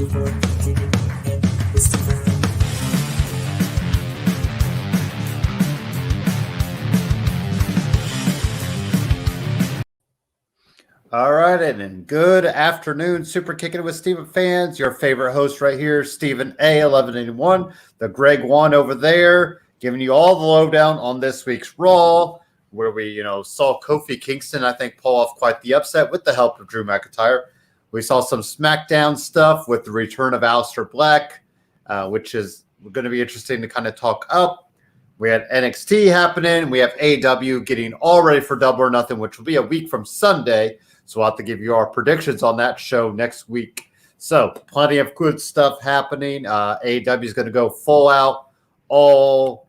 Superkickin with Steven. All right, and good afternoon, Superkickin with Steven fans. Your favorite host right here, Steven A1181, the Greg One over there, giving you all the lowdown on this week's Raw, where we, saw Kofi Kingston, I think, pull off quite the upset with the help of Drew McIntyre. We saw some SmackDown stuff with the return of Aleister Black, which is going to be interesting to kind of talk up. We had NXT happening. We have AEW getting all ready for Double or Nothing, which will be a week from Sunday. So we'll have to give you our predictions on that show next week. So plenty of good stuff happening. AEW is going to go full out, all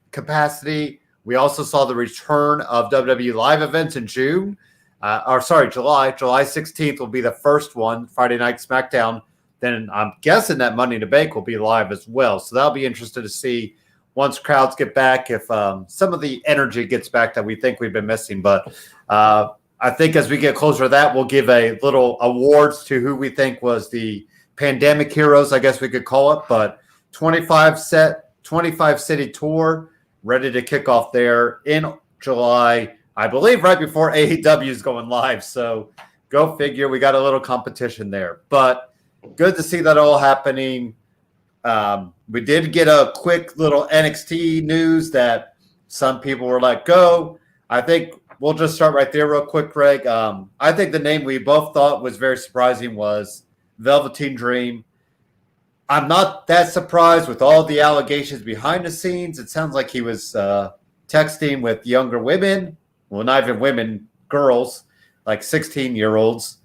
capacity. We also saw the return of WWE live events in July. July 16th will be the first one, Friday Night SmackDown. Then I'm guessing that Money in the Bank will be live as well. So that'll be interesting to see once crowds get back, if some of the energy gets back that we think we've been missing. But I think as we get closer to that, we'll give a little awards to who we think was the pandemic heroes, I guess we could call it. But 25 city tour ready to kick off there in July, I believe right before AEW is going live. So go figure, we got a little competition there. But good to see that all happening. We did get a quick little NXT news that some people were like, go. I think we'll just start right there real quick, Greg. I think the name we both thought was very surprising was Velveteen Dream. I'm not that surprised with all the allegations behind the scenes. It sounds like he was texting with younger women. Well, not even women, girls, like 16-year-olds.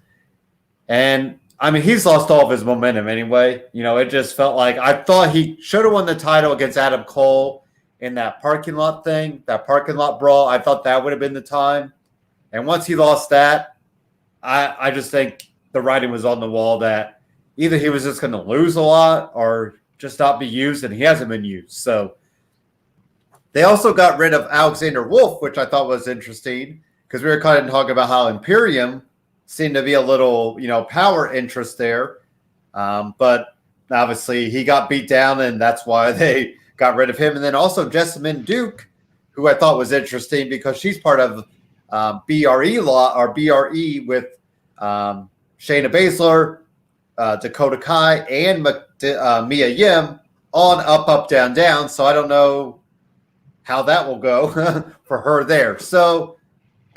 And I mean, he's lost all of his momentum anyway. It just felt like I thought he should have won the title against Adam Cole in that parking lot thing, that parking lot brawl. I thought that would have been the time. And once he lost that, I just think the writing was on the wall that either he was just going to lose a lot or just not be used, and he hasn't been used. So they also got rid of Alexander Wolf, which I thought was interesting because we were kind of talking about how Imperium seemed to be a little, power interest there. But obviously he got beat down, and that's why they got rid of him. And then also Jessamine Duke, who I thought was interesting because she's part of BRE with Shayna Baszler, Dakota Kai, and Mia Yim on up, down, down. So I don't know how that will go for her there. So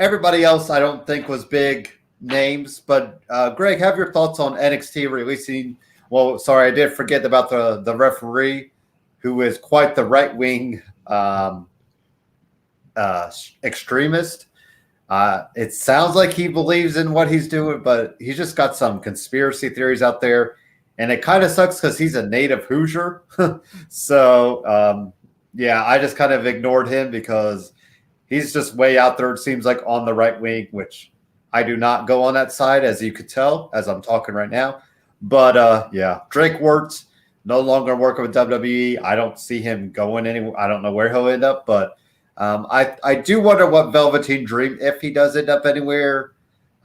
everybody else I don't think was big names. But Greg, have your thoughts on NXT releasing – well, sorry, I did forget about the referee, who is quite the right-wing extremist. It sounds like he believes in what he's doing, but he's just got some conspiracy theories out there. And it kind of sucks because he's a native Hoosier. So, I just kind of ignored him because he's just way out there, it seems like, on the right wing, which I do not go on that side, as you could tell, as I'm talking right now. But, Drake Wirtz no longer working with WWE. I don't see him going anywhere. I don't know where he'll end up, but I do wonder what Velveteen Dream, if he does end up anywhere.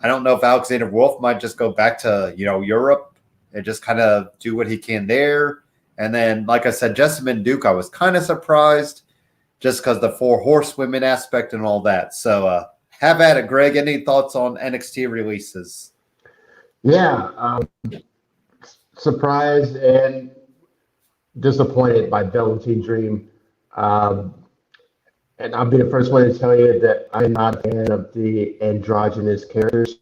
I don't know if Alexander Wolf might just go back to, Europe and just kind of do what he can there. And then, like I said, Jessamine Duke, I was kind of surprised just because the 4 horsewomen aspect and all that. So have at it, Greg. Any thoughts on NXT releases? Yeah, surprised and disappointed by Velveteen Dream. And I'll be the first one to tell you that I'm not a fan of the androgynous characters.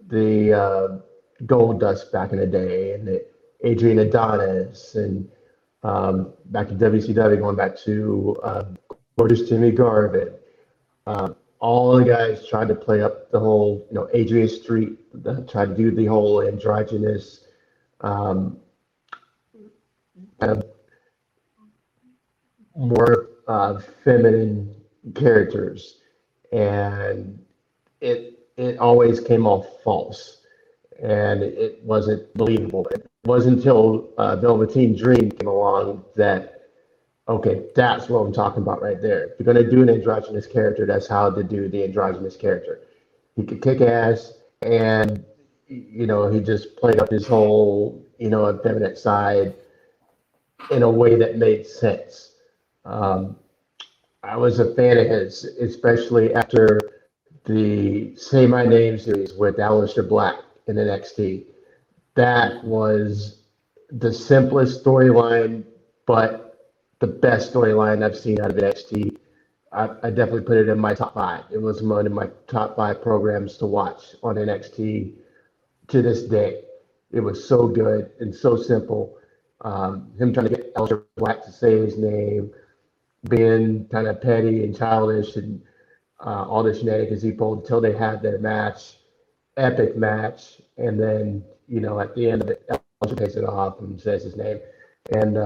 The Gold Dust back in the day, and the Adrian Adonis, and back to WCW, going back to Gorgeous Jimmy Garvin. All the guys tried to play up the whole, Adrian Street, tried to do the whole androgynous kind of more feminine characters, and it always came off false, and it wasn't believable. It wasn't until Velveteen Dream came along that, okay, that's what I'm talking about right there. If you're going to do an androgynous character, that's how to do the androgynous character. He could kick ass, and he just played up his whole effeminate side in a way that made sense. I was a fan of his, especially after the Say My Name series with Aleister Black in NXT. That was the simplest storyline, but the best storyline I've seen out of NXT. I definitely put it in my top 5. It was one of my top 5 programs to watch on NXT to this day. It was so good and so simple. Him trying to get Aleister Black to say his name, being kind of petty and childish, and all the shenanigans he pulled until they had their match, epic match, and then at the end of it, Aleister takes it off and says his name, and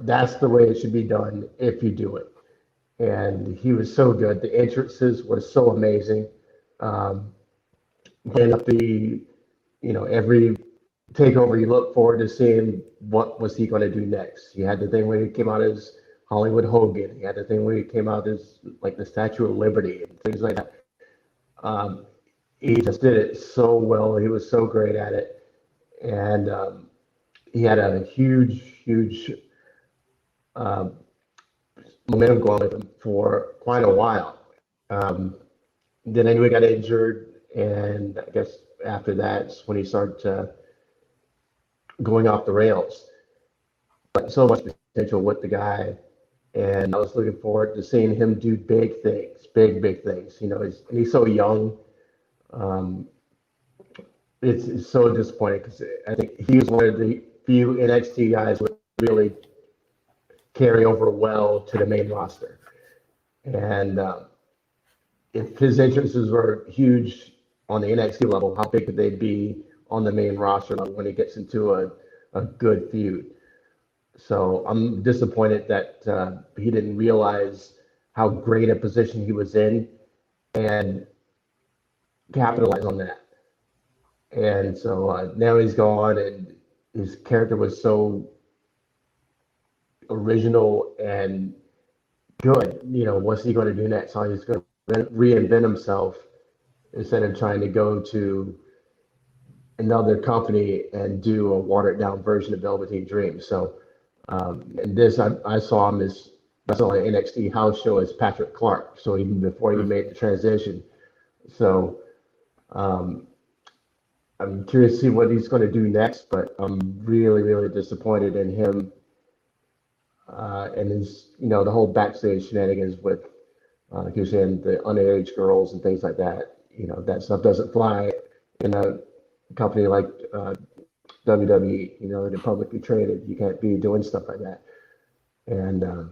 that's the way it should be done if you do it. And he was so good. The entrances were so amazing. And up every takeover, you look forward to seeing what was he going to do next. You had the thing where he came out as Hollywood Hogan. You had the thing where he came out as like the Statue of Liberty and things like that. He just did it so well. He was so great at it. And he had a huge momentum going with him for quite a while. Then anyway, got injured, and I guess after that's when he started going off the rails. But so much potential with the guy, and I was looking forward to seeing him do big things, big things. He's so young. It's so disappointing because I think he was one of the few NXT guys who really carry over well to the main roster. And if his entrances were huge on the NXT level, how big could they be on the main roster when he gets into a good feud? So I'm disappointed that he didn't realize how great a position he was in and capitalize on that. And so now he's gone, and his character was so original and good. What's he going to do next? How he's going to reinvent himself instead of trying to go to another company and do a watered down version of Velveteen Dream. So, and this, I saw him as, I saw an NXT house show as Patrick Clark. So even before he made the transition. So, I'm curious to see what he's going to do next, but I'm really disappointed in him. And his, the whole backstage shenanigans with, like you're saying, the underage girls and things like that. That stuff doesn't fly in a company like WWE. They're publicly traded. You can't be doing stuff like that. And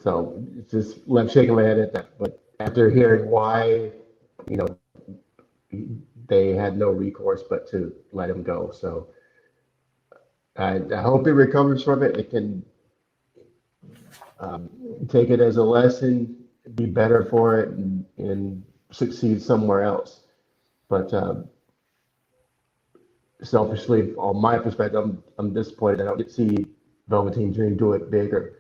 so it's just left shaking my head at that. But after hearing why, they had no recourse but to let him go. So I hope he recovers from it. It can take it as a lesson, be better for it, and succeed somewhere else. But selfishly, on my perspective, I'm disappointed I don't get to see Velveteen Dream do it bigger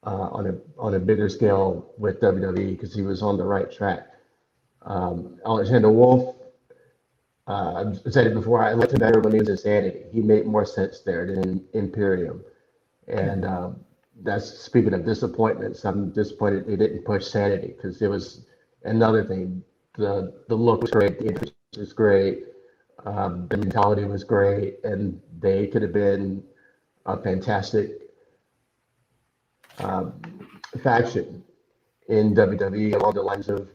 on a bigger scale with WWE, because he was on the right track. Alexander Wolf, I've said it before, I liked him better when he was in Sanity. He made more sense there than in Imperium. And that's, speaking of disappointments, I'm disappointed they didn't push Sanity, because it was another thing. The look was great, the interest was great, the mentality was great, and they could have been a fantastic faction in WWE along the lines of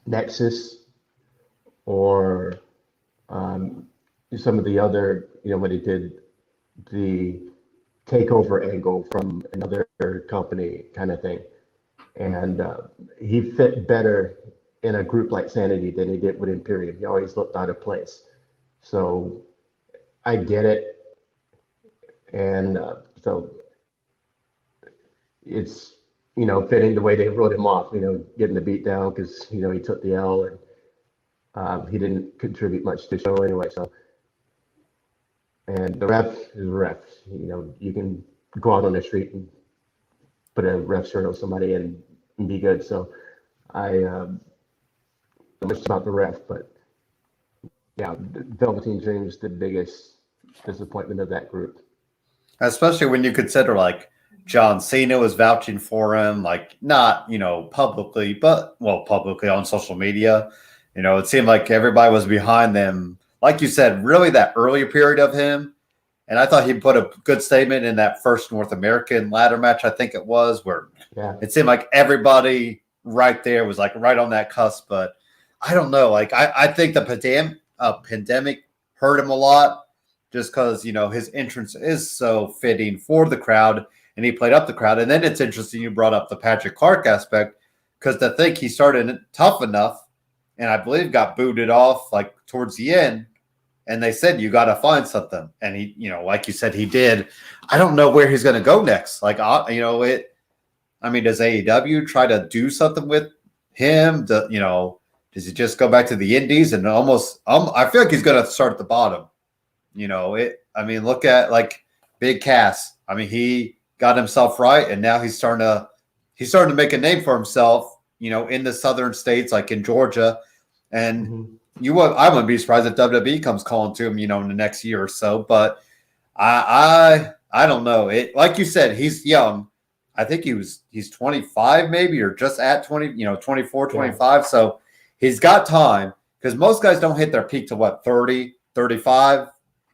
Nexus, or some of the other, when he did the takeover angle from another company kind of thing. And he fit better in a group like Sanity than he did with Imperium. He always looked out of place. So I get it. And so it's, fitting the way they wrote him off, getting the beat down because, he took the L, and he didn't contribute much to the show anyway. So, and the ref is a ref. You can go out on the street and put a ref shirt on somebody and be good. So I, much about the ref, but yeah, Velveteen Dream is the biggest disappointment of that group. Especially when you consider like John Cena was vouching for him, like not, publicly, but publicly on social media. It seemed like everybody was behind them. Like you said, really that earlier period of him. And I thought he put a good statement in that first North American ladder match, I think it was, where it seemed like everybody right there was like right on that cusp. But I don't know. Like I think the pandemic hurt him a lot just because, his entrance is so fitting for the crowd and he played up the crowd. And then it's interesting you brought up the Patrick Clark aspect because to think he started tough enough and I believe got booted off like towards the end. And they said, you got to find something. And he, like you said, he did. I don't know where he's going to go next. Like, does AEW try to do something with him? Does he just go back to the indies and almost, I feel like he's going to start at the bottom. Look at like Big Cass. He got himself right. And now he's starting to make a name for himself, in the southern states, like in Georgia. And I wouldn't be surprised if WWE comes calling to him, in the next year or so. But I don't know. Like you said, he's young. I think he's 25 maybe or just at 20, 24, 25. Yeah. So he's got time because most guys don't hit their peak to 30, 35,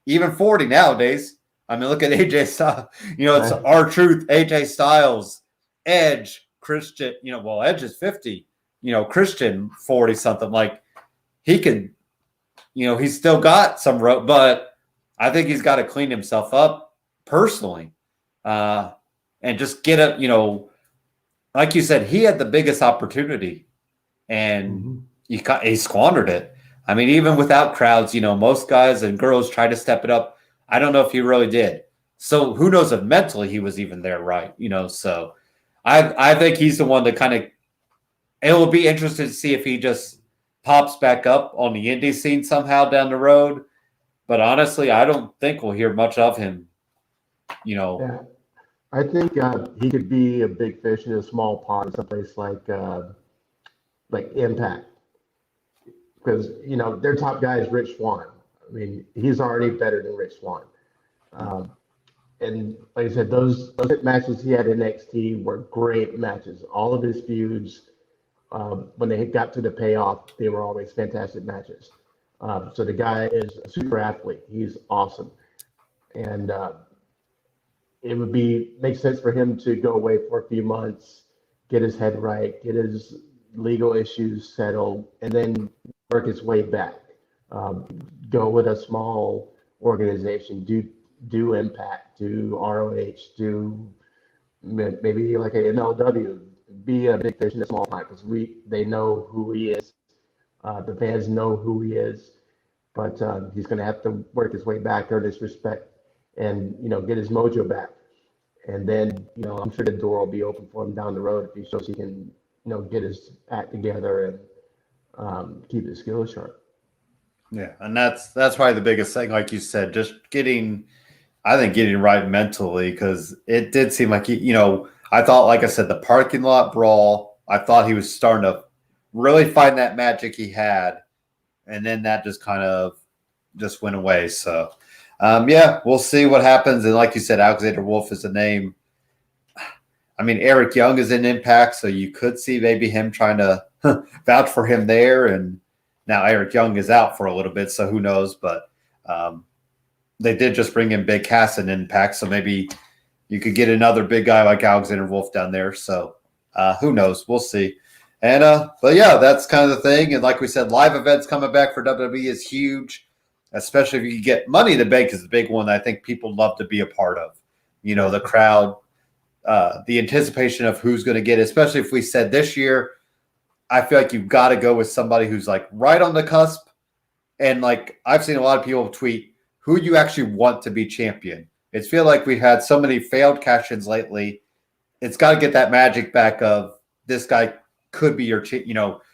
even 40 nowadays. Look at AJ Styles. It's R-Truth, AJ Styles, Edge, Christian. Edge is 50. Christian 40 something. Like he can, he's still got some rope, but I think he's got to clean himself up personally, and just get a, like you said, he had the biggest opportunity, and he squandered it. Even without crowds, most guys and girls try to step it up. I don't know if he really did. So who knows if mentally he was even there, right? So I think he's the one that kind of. It will be interesting to see if he just pops back up on the indie scene somehow down the road. But honestly, I don't think we'll hear much of him, Yeah. I think he could be a big fish in a small pond, someplace like Impact. Because, their top guy is Rich Swann. He's already better than Rich Swann. And like I said, those matches he had in NXT were great matches. All of his feuds, when they got to the payoff, they were always fantastic matches. So the guy is a super athlete. He's awesome. And it would make sense for him to go away for a few months, get his head right, get his legal issues settled, and then work his way back. Go with a small organization, do Impact, do ROH, do maybe like an MLW, be a big fish in a small pond because they know who he is. The fans know who he is, but he's going to have to work his way back, earn his respect, and get his mojo back. And then I'm sure the door will be open for him down the road if he shows he can get his act together and keep his skills sharp. Yeah, and that's probably the biggest thing, like you said, just getting right mentally, because it did seem like I thought, like I said, the parking lot brawl, I thought he was starting to really find that magic he had, and then that just kind of just went away. So, we'll see what happens. And like you said, Alexander Wolf is a name. Eric Young is in Impact, so you could see maybe him trying to vouch for him there. And now Eric Young is out for a little bit, so who knows? But they did just bring in Big Cass in Impact, so maybe you could get another big guy like Alexander Wolf down there. So who knows? We'll see. And but yeah, that's kind of the thing. And like we said, live events coming back for WWE is huge, especially if you get Money in the Bank is the big one that I think people love to be a part of. The crowd, the anticipation of who's going to get it, especially if we said this year, I feel like you've got to go with somebody who's like right on the cusp. And like I've seen a lot of people tweet who you actually want to be champion. It's feel like we've had so many failed cash-ins lately. It's got to get that magic back of this guy could be your,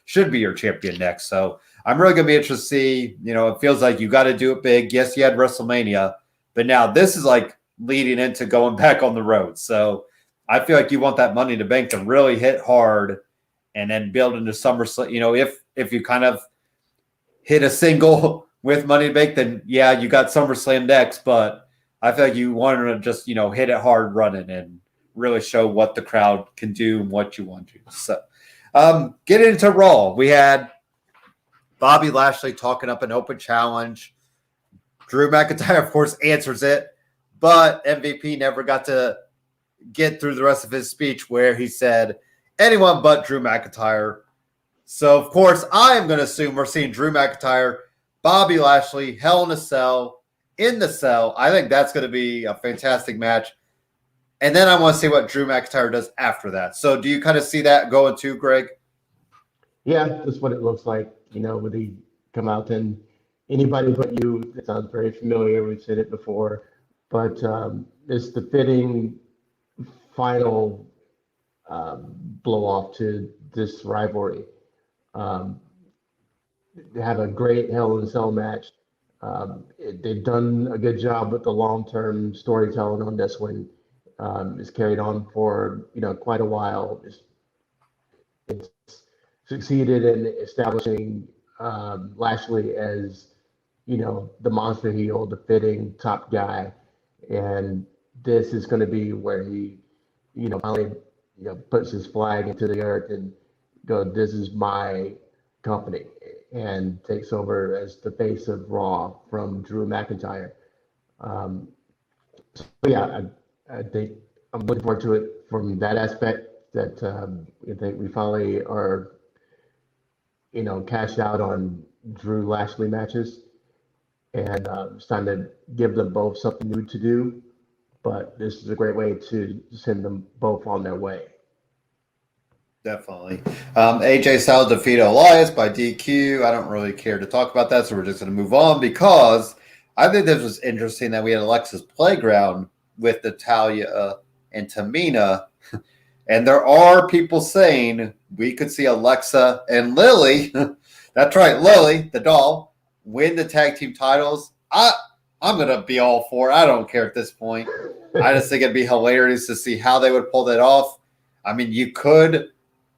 should be your champion next. So I'm really going to be interested to see, it feels like you got to do it big. Yes, you had WrestleMania, but now this is like leading into going back on the road. So I feel like you want that Money in the Bank to really hit hard and then build into SummerSlam. If you kind of hit a single with Money in the Bank, then yeah, you got SummerSlam next, but I feel like you wanted to just, hit it hard running and really show what the crowd can do and what you want to. So get into Raw. We had Bobby Lashley talking up an open challenge. Drew McIntyre, of course, answers it, but MVP never got to get through the rest of his speech where he said, anyone but Drew McIntyre. So, of course, I am going to assume we're seeing Drew McIntyre, Bobby Lashley, Hell in a Cell, in the Cell. I think that's going to be a fantastic match. And then I want to see what Drew McIntyre does after that. So do you kind of see that going too, Greg? Yeah, that's what it looks like. When he come out and anybody but you, it sounds very familiar. We've said it before. But it's the fitting final blow off to this rivalry. They have a great Hell in a Cell match. They've done a good job with the long-term storytelling on this one. It's carried on for quite a while. It's succeeded in establishing Lashley as the monster heel, the fitting top guy, and this is going to be where he finally puts his flag into the earth and go, this is my company, and takes over as the face of Raw from Drew McIntyre. So yeah, I think I'm looking forward to it from that aspect. That I think we finally are, cashed out on Drew Lashley matches, and it's time to give them both something new to do. But this is a great way to send them both on their way. Definitely. AJ Styles defeated Elias by DQ. I don't really care to talk about that, so we're just going to move on because I think this was interesting that we had Alexa's Playground with Natalya and Tamina. And there are people saying we could see Alexa and Lily, that's right, Lily, the doll, win the tag team titles. I'm going to be all for it. I don't care at this point. I just think it'd be hilarious to see how they would pull that off. I mean, you could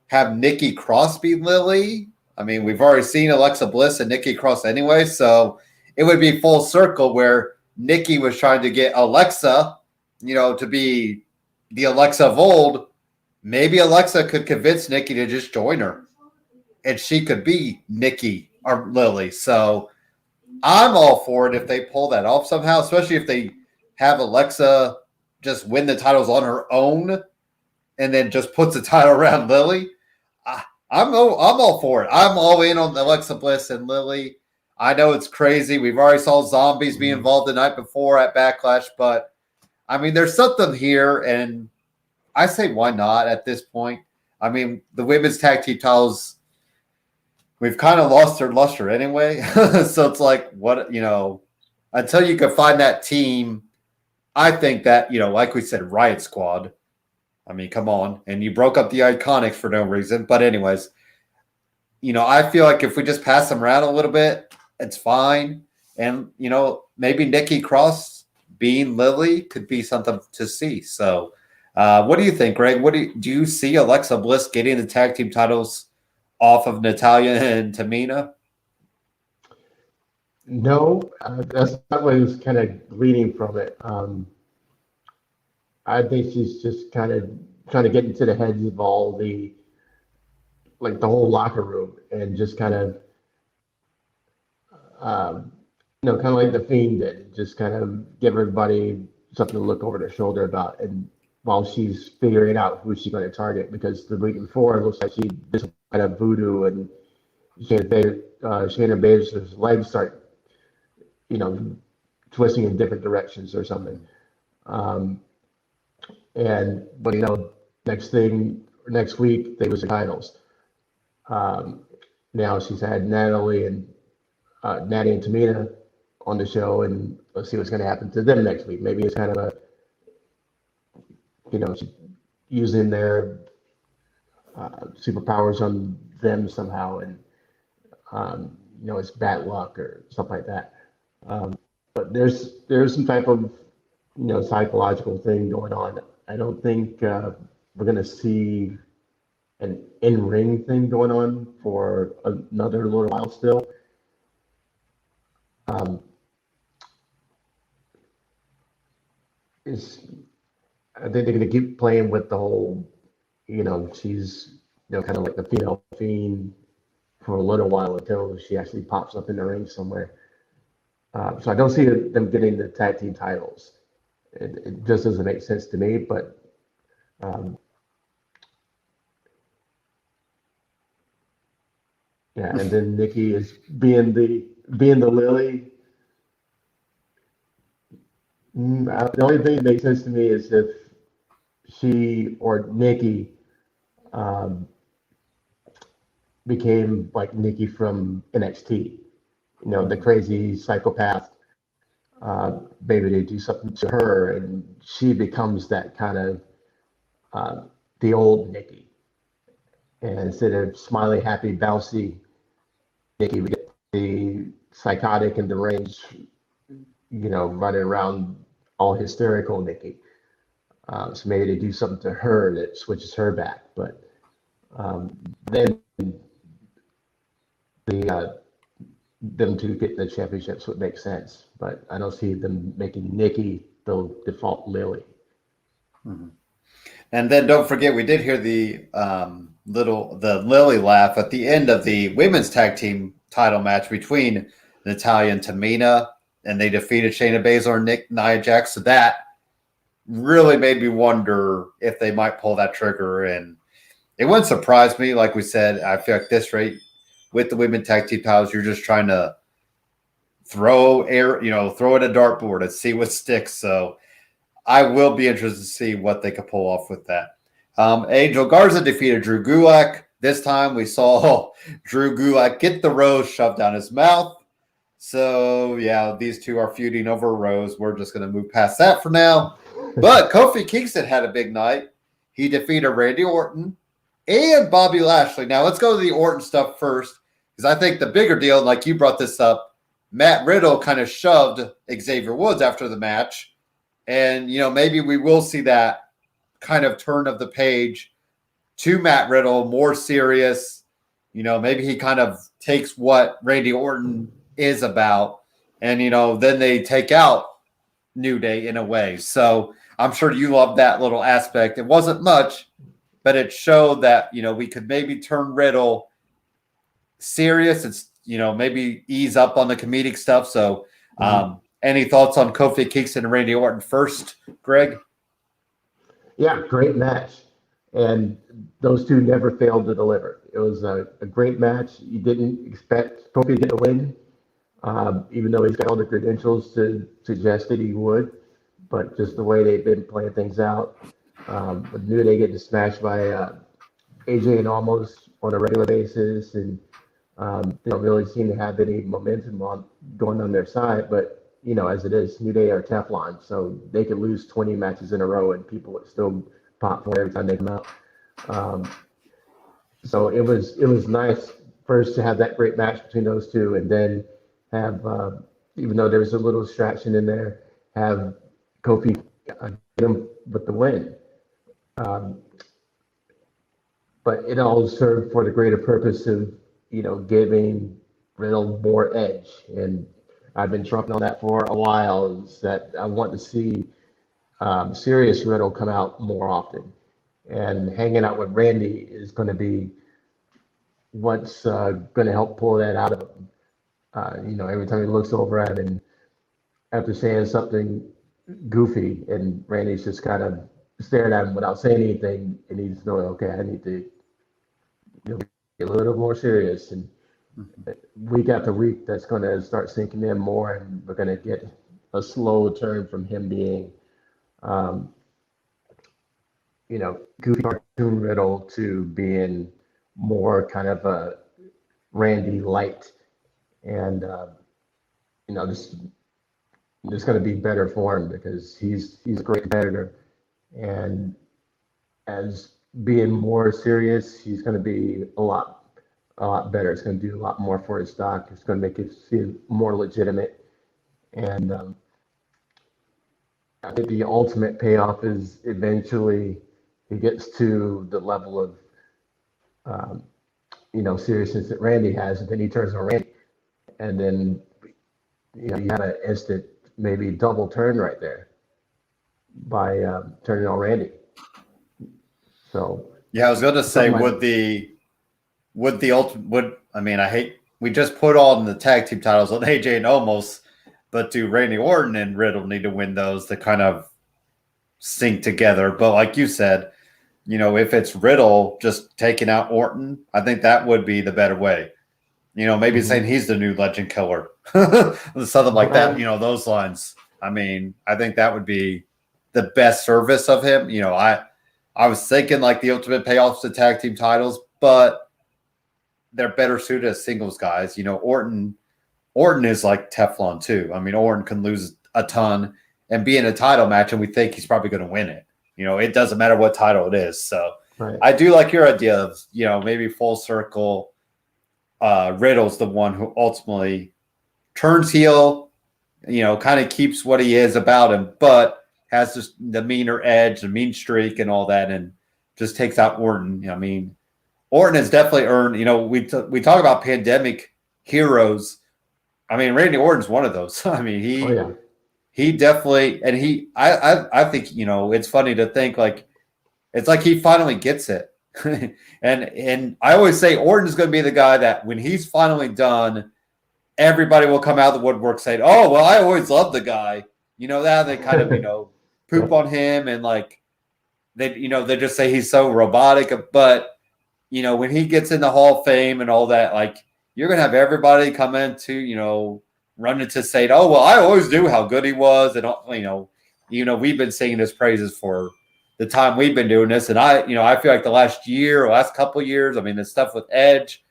have Nikki Cross be Lily. I mean, we've already seen Alexa Bliss and Nikki Cross anyway, so it would be full circle where Nikki was trying to get Alexa, to be the Alexa of old. Maybe Alexa could convince Nikki to just join her, and she could be Nikki or Lily. So I'm all for it if they pull that off somehow, especially if they have Alexa just win the titles on her own and then just puts the title around Lily. I'm all for it. I'm all in on Alexa Bliss and Lily. I know it's crazy. We've already saw zombies be involved the night before at Backlash, but I mean, there's something here, and I say why not at this point? I mean, the women's tag team titles, we've kind of lost their luster anyway. So it's like, until you can find that team, I think that, like we said, Riot Squad. I mean, come on. And you broke up the Iconics for no reason. But anyways, I feel like if we just pass them around a little bit, it's fine. And, maybe Nikki Cross being Lily could be something to see. So what do you think, Greg? Do you see Alexa Bliss getting the tag team titles off of Natalya and Tamina? No, that's not what I was kind of gleaning from it. I think she's just kind of trying to get into the heads of all the whole locker room and just kind of, kind of like the Fiend did, just kind of give everybody something to look over their shoulder about. And while she's figuring out who she's going to target, because the week before it looks like she did some kind of voodoo and Shayna Baszler's legs start, twisting in different directions or something. But next week they was the titles. Now she's had Natty and Tamina on the show, and let's see what's going to happen to them next week. Maybe it's kind of using their superpowers on them somehow, and it's bad luck or stuff like that. But there's some type of psychological thing going on. I don't think we're going to see an in-ring thing going on for another little while still. Um, is I think they're going to keep playing with the whole, she's, kind of like the female fiend for a little while until she actually pops up in the ring somewhere. So I don't see them getting the tag team titles. It just doesn't make sense to me. But yeah, and then Nikki is being the Lily. The only thing that makes sense to me is if she or Nikki um, became like Nikki from NXT, the crazy psychopath. Maybe they do something to her and she becomes that kind of the old Nikki. And instead of smiley, happy, bouncy Nikki, we get the psychotic and deranged, running around all hysterical Nikki. So maybe they do something to her that switches her back. But then them two get the championships would make sense. But I don't see them making Nikki the default Lily. Mm-hmm. And then don't forget, we did hear the Lily laugh at the end of the women's tag team title match between Natalya and Tamina, and they defeated Shayna Baszler and Nia Jax. So that really made me wonder if they might pull that trigger. And it wouldn't surprise me. Like we said, I feel like this rate with the women tag team titles, you're just trying to throw at a dartboard and see what sticks. So I will be interested to see what they could pull off with that. Angel Garza defeated Drew Gulak. This time we saw Drew Gulak get the rose shoved down his mouth. So, yeah, these two are feuding over a rose. We're just going to move past that for now. But Kofi Kingston had a big night. He defeated Randy Orton and Bobby Lashley. Now, let's go to the Orton stuff first, because I think the bigger deal, like you brought this up, Matt Riddle kind of shoved Xavier Woods after the match. And, maybe we will see that kind of turn of the page to Matt Riddle, more serious. Maybe he kind of takes what Randy Orton is about, and, then they take out New Day in a way. So I'm sure you love that little aspect. It wasn't much, but it showed that, we could maybe turn Riddle serious. It's, maybe ease up on the comedic stuff. So, any thoughts on Kofi Kingston and Randy Orton first, Greg? Yeah, great match. And those two never failed to deliver. It was a great match. You didn't expect Kofi to get a win, even though he's got all the credentials to suggest that he would. But just the way they've been playing things out, with New Day getting smashed by AJ and Almost on a regular basis, and they don't really seem to have any momentum going on their side. But as it is, New Day are Teflon, so they could lose 20 matches in a row and people would still pop for every time they come out. So it was nice first to have that great match between those two, and then have, even though there was a little distraction in there, have Kofi get him with the win. But it all served for the greater purpose of, giving Riddle more edge. And I've been trumping on that for a while, is that I want to see serious Riddle come out more often. And hanging out with Randy is going to be what's going to help pull that out of him. Every time he looks over at him and after saying something goofy, and Randy's just kind of staring at him without saying anything, and he's going, okay, I need to get a little more serious. And week after week, that's going to start sinking in more, and we're going to get a slow turn from him being, goofy cartoon Riddle to being more kind of a Randy light. And, this going to be better for him because he's a great competitor. And as being more serious, he's going to be a lot better. It's going to do a lot more for his stock. It's going to make it seem more legitimate. And I think the ultimate payoff is eventually he gets to the level of, seriousness that Randy has, and then he turns on Randy. And then, you had an instant maybe double turn right there by turning on Randy. So yeah, I was going to say, we just put on the tag team titles on AJ and Omos, but do Randy Orton and Riddle need to win those to kind of sync together? But like you said, if it's Riddle just taking out Orton, I think that would be the better way. Maybe saying he's the new legend killer, something like that. Those lines. I mean, I think that would be the best service of him. I was thinking like the ultimate payoffs to tag team titles, but they're better suited as singles guys. Orton is like Teflon too. I mean, Orton can lose a ton and be in a title match, and we think he's probably going to win it. It doesn't matter what title it is. So I do like your idea of, maybe full circle. Riddle's the one who ultimately turns heel, kind of keeps what he is about him, but has just the meaner edge, the mean streak and all that, and just takes out Orton. I mean, Orton has definitely earned, we talk about pandemic heroes. I mean, Randy Orton's one of those. I mean, he definitely, and I think, it's funny to think like, it's like he finally gets it. and I always say Orton's going to be the guy that when he's finally done, everybody will come out of the woodwork saying, "Oh, well, I always loved the guy." That they kind of, poop on him and like they just say he's so robotic. But, when he gets in the Hall of Fame and all that, like you're going to have everybody come into, run into saying, "Oh, well, I always knew how good he was." And, we've been singing his praises for the time we've been doing this. And I feel like the last couple years, I mean, the stuff with Edge,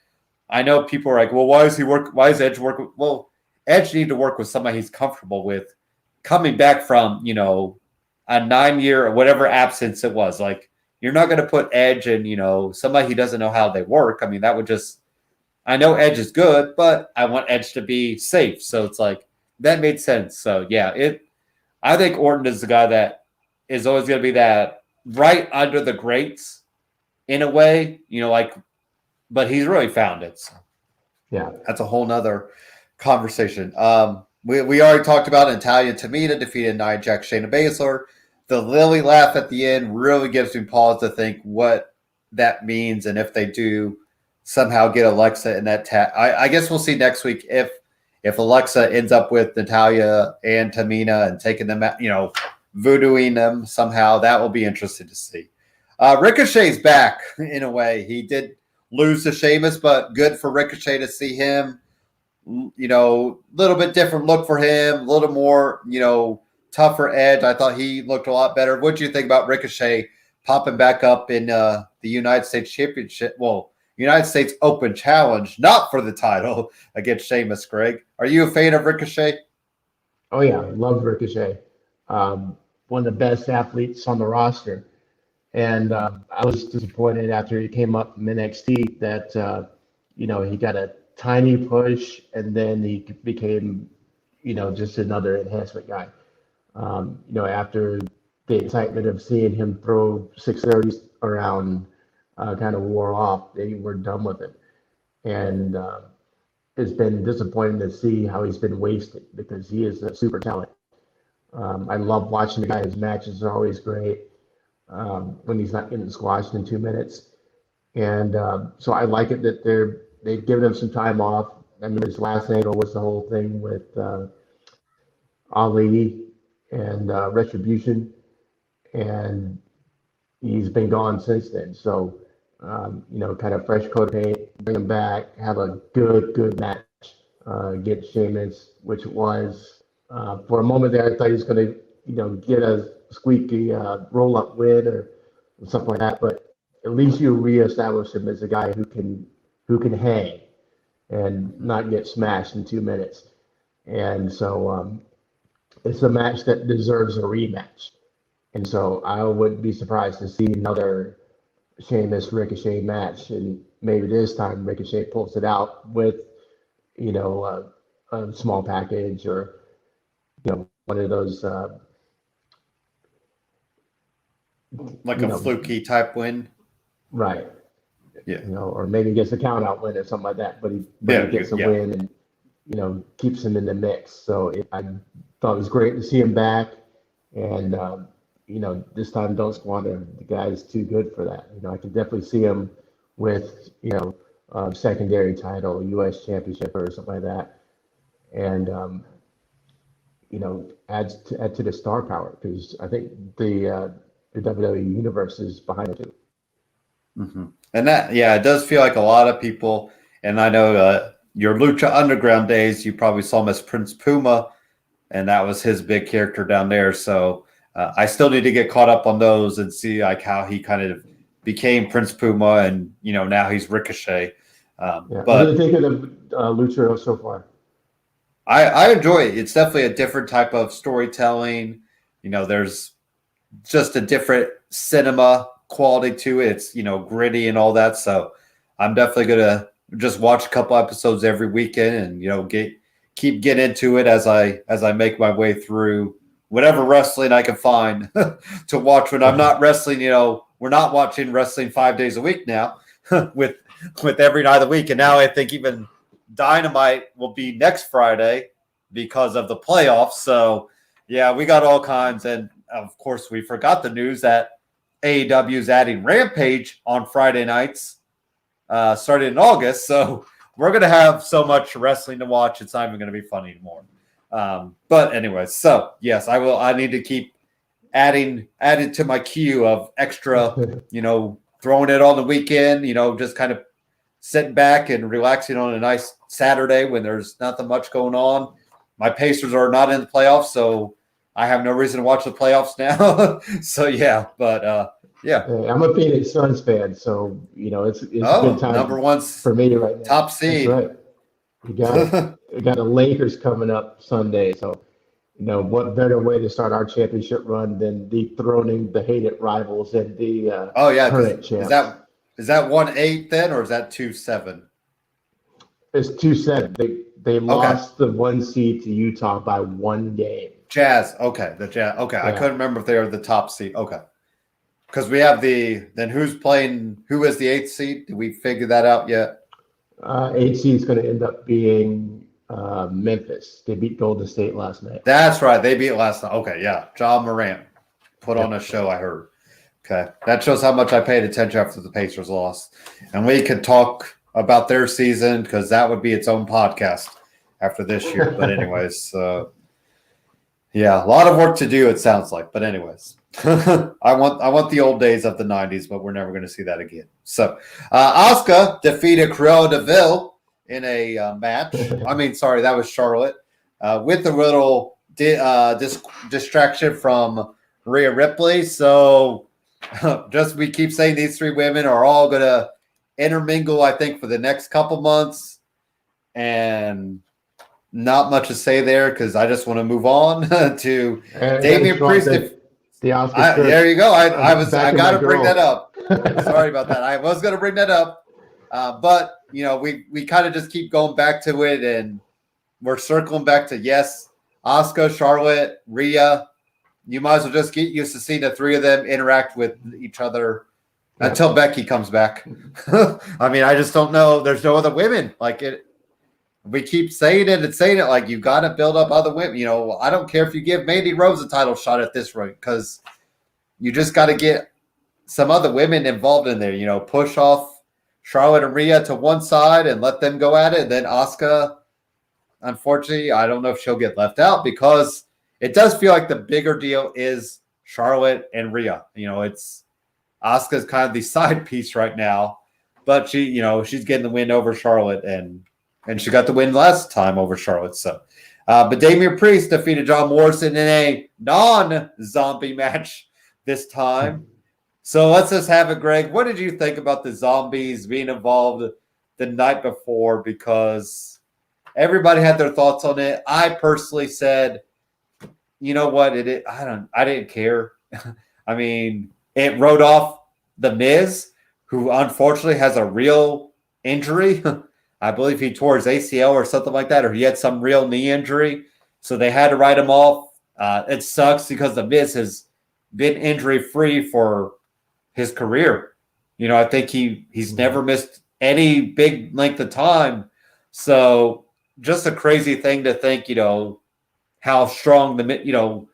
I know people are like, well, why is Edge working? Well, Edge need to work with somebody he's comfortable with coming back from, a 9-year or whatever absence it was. Like, you're not going to put Edge in, somebody he doesn't know how they work. I mean, that would just, I know Edge is good, but I want Edge to be safe. So it's like, that made sense. So yeah, I think Orton is the guy that is always going to be that right under the greats in a way, but he's really found it. So yeah, that's a whole nother conversation. We already talked about Natalya and Tamina defeated Nia Jax, Shayna Baszler. The Lily laugh at the end really gives me pause to think what that means, and if they do somehow get Alexa in that tag. I guess we'll see next week if Alexa ends up with Natalya and Tamina and taking them out, voodooing them somehow. That will be interesting to see. Ricochet's back in a way. He did lose to Sheamus, but good for Ricochet to see him. Little bit different look for him, a little more, tougher edge. I thought he looked a lot better. What do you think about Ricochet popping back up in the United States Championship? Well, United States Open Challenge, not for the title against Sheamus, Greg. Are you a fan of Ricochet? Oh, yeah. I love Ricochet. One of the best athletes on the roster. And I was disappointed after he came up from NXT that, he got a tiny push and then he became, just another enhancement guy. After the excitement of seeing him throw 630s around kind of wore off, they were done with it. And it's been disappointing to see how he's been wasted because he is a super talent. I love watching the guy. His matches are always great when he's not getting squashed in 2 minutes. And so I like it that they've given him some time off. I mean, his last angle was the whole thing with Ali and Retribution. And he's been gone since then. So, kind of fresh coat of paint, bring him back, have a good match against Sheamus, which was, for a moment there, I thought he was going to, get a squeaky roll-up win or something like that. But at least you reestablish him as a guy who can hang and not get smashed in 2 minutes. And so it's a match that deserves a rematch. And so I wouldn't be surprised to see another Sheamus Ricochet match, and maybe this time Ricochet pulls it out with, a small package or, one of those. Like a fluky type win. Right. Yeah. Or maybe gets a count out win or something like that, but he gets a win and, keeps him in the mix. So I thought it was great to see him back. And, this time don't squander. The guy's too good for that. I could definitely see him with, secondary title, U.S. championship or something like that. And, add to the star power, because I think the WWE universe is behind it too. Mm-hmm. And it does feel like a lot of people, and I know your Lucha Underground days, you probably saw him as Prince Puma, and that was his big character down there. So I still need to get caught up on those and see like how he kind of became Prince Puma, and now he's Ricochet. But what do you think of the Lucha so far? I enjoy it. It's definitely a different type of storytelling. There's just a different cinema quality to it. It's gritty and all that. So I'm definitely gonna just watch a couple episodes every weekend, and keep getting into it as I make my way through whatever wrestling I can find to watch when I'm not wrestling. We're not watching wrestling 5 days a week now with every night of the week, and now I think even Dynamite will be next Friday because of the playoffs. So yeah, we got all kinds, and of course we forgot the news that AEW is adding Rampage on Friday nights, starting in August. So we're going to have so much wrestling to watch. It's not even going to be funny anymore. But anyways, so yes, I need to keep adding to my queue of extra, throwing it on the weekend, just kind of sitting back and relaxing on a nice Saturday when there's nothing much going on. My Pacers are not in the playoffs, so I have no reason to watch the playoffs now. So yeah, but yeah. I'm a Phoenix Suns fan, so it's a good time. Number one for me right now. Top seed. That's right. We got the Lakers coming up Sunday, so what better way to start our championship run than dethroning the hated rivals and the current champs. Is that 1-8 then, or is that 2-7? It's 2-7. They lost the 1 seed to Utah by 1 game. Jazz. Okay, the Jazz. Okay, yeah. I couldn't remember if they were the top seed. Okay, because we have then who's playing? Who is the 8th seed? Did we figure that out yet? 8th seed is going to end up being Memphis. They beat Golden State last night. That's right. They beat last night. Okay, yeah. Ja Morant put on a show, I heard. Okay. That shows how much I paid attention after the Pacers lost. And we could talk about their season because that would be its own podcast after this year. But anyways, yeah, a lot of work to do, it sounds like. But anyways, I want the old days of the 90s, but we're never going to see that again. So Asuka defeated Cruella de Vil in a match. I mean, sorry, that was Charlotte with a little distraction from Rhea Ripley. So just we keep saying these three women are all going to intermingle, I think, for the next couple months. And not much to say there because I just want to move on to Damian Priest. There you go. I got to bring that up. Sorry about that. I was going to bring that up. But, we kind of just keep going back to it, and we're circling back to, yes, Asuka, Charlotte, Rhea. You might as well just get used to seeing the three of them interact with each other until Becky comes back. I mean, I just don't know. There's no other women like it. We keep saying it and saying it like you got to build up other women. I don't care if you give Mandy Rose a title shot at this rate because you just got to get some other women involved in there. Push off Charlotte and Rhea to one side and let them go at it. And then Asuka, unfortunately, I don't know if she'll get left out because it does feel like the bigger deal is Charlotte and Rhea. It's Asuka's kind of the side piece right now, but she's getting the win over Charlotte and she got the win last time over Charlotte. So, but Damian Priest defeated John Morrison in a non-zombie match this time. So let's just have it, Greg. What did you think about the zombies being involved the night before? Because everybody had their thoughts on it. I personally said, you know what? I didn't care. I mean, it wrote off The Miz, who unfortunately has a real injury. I believe he tore his ACL or something like that, or he had some real knee injury. So they had to write him off. It sucks because The Miz has been injury-free for his career. I think he's never missed any big length of time. So just a crazy thing to think, how strong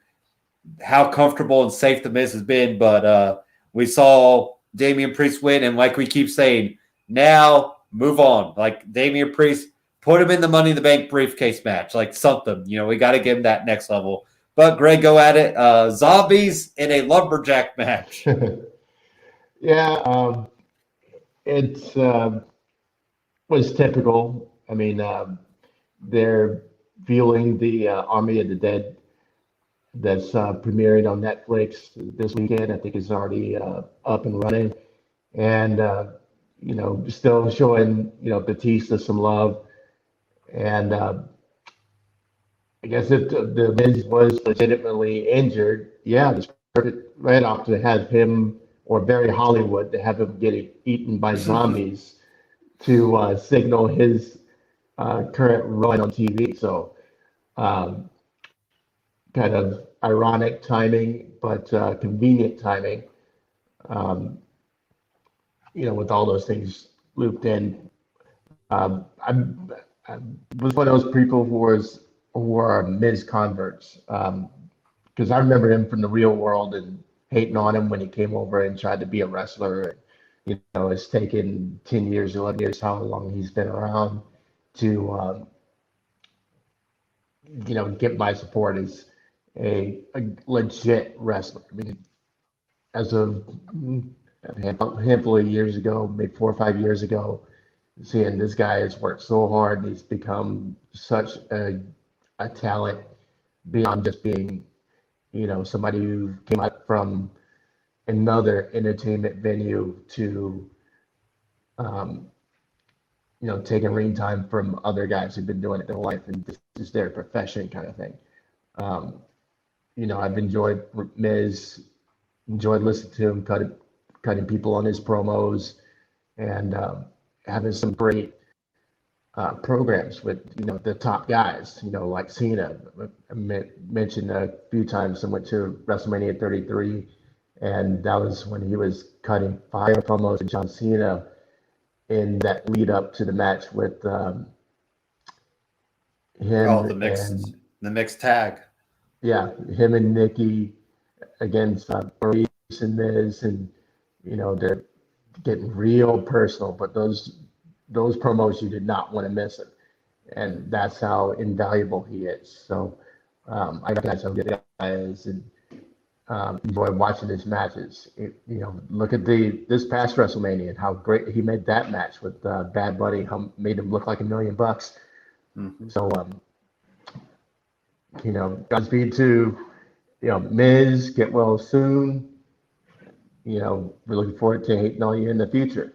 how comfortable and safe the Miz has been. But we saw Damian Priest win, and like we keep saying, now move on. Like Damian Priest, put him in the Money in the Bank briefcase match, like something. We got to give him that next level. But Greg, go at it. Zombies in a lumberjack match. Yeah, it was typical. I mean, they're viewing the Army of the Dead that's premiering on Netflix this weekend. I think it's already up and running, and still showing Batista some love. And I guess if the Miz was legitimately injured, yeah, it's perfect right off to have him, or Barry Hollywood, to have him get eaten by zombies to signal his current run on TV. So kind of ironic timing, but convenient timing. With all those things looped in. I was one of those people who are Miz converts, because I remember him from the real world and hating on him when he came over and tried to be a wrestler. And, it's taken 10 years, 11 years, how long he's been around to, get my support as a legit wrestler. I mean, as of a handful of years ago, maybe 4 or 5 years ago, seeing this guy has worked so hard and he's become such a talent beyond just being, somebody who came up from another entertainment venue to, taking ring time from other guys who've been doing it their life and this is their profession kind of thing. I've enjoyed Miz, enjoyed listening to him cutting people on his promos, and having some great programs with the top guys, like Cena. I mentioned a few times I went to WrestleMania 33, and that was when he was cutting fire promos with John Cena in that lead up to the match with him. The mixed tag. Yeah, him and Nikki against Maurice and Miz, and they're getting real personal, but those promos you did not want to miss it, and that's how invaluable he is. So I recognize how good the guy is, and enjoy watching his matches. Look at this past WrestleMania and how great he made that match with Bad Bunny, how made him look like $1 million. Mm-hmm. So Godspeed to Miz, get well soon. We're looking forward to hating on you in the future.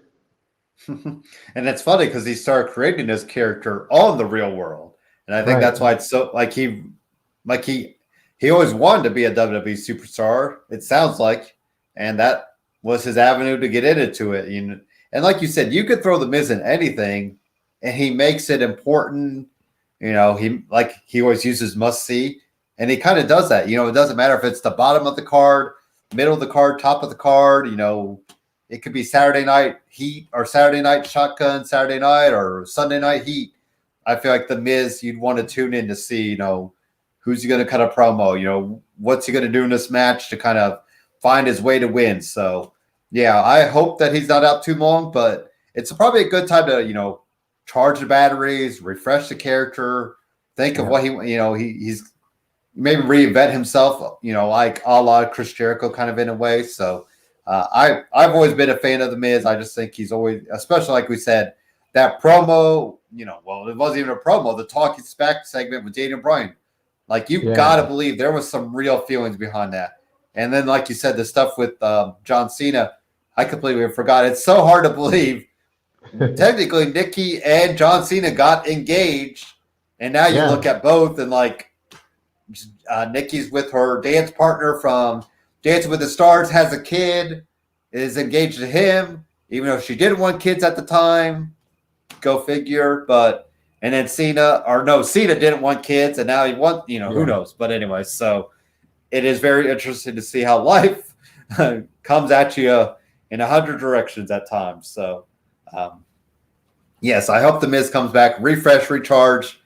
And it's funny because he started creating this character on the real world. And I think that's why it's so he always wanted to be a WWE superstar, it sounds like. And that was his avenue to get into it. And like you said, you could throw the Miz in anything and he makes it important. He always uses must see. And he kind of does that. It doesn't matter if it's the bottom of the card, middle of the card, top of the card. It could be Saturday Night Heat or Saturday Night Shotgun, Saturday Night or Sunday Night Heat. I feel like the Miz, you'd want to tune in to see, who's he going to cut a promo? What's he going to do in this match to kind of find his way to win? So, yeah, I hope that he's not out too long, but it's probably a good time to, charge the batteries, refresh the character, think of what he's maybe reinvent himself, like a la Chris Jericho kind of in a way. So, I've always been a fan of the Miz. I just think he's always, especially like we said, that promo. It wasn't even a promo. The Talking Smack segment with Daniel Bryan, you've got to believe there was some real feelings behind that. And then, like you said, the stuff with John Cena, I completely forgot. It's so hard to believe. Technically, Nikki and John Cena got engaged, and now you look at both, and Nikki's with her dance partner from Dancing with the Stars, has a kid, is engaged to him, even though she didn't want kids at the time. Go figure. And then Cena didn't want kids, and now he wants, who knows. But anyway, so it is very interesting to see how life comes at you in 100 directions at times. So, yes, I hope the Miz comes back, refresh, recharge,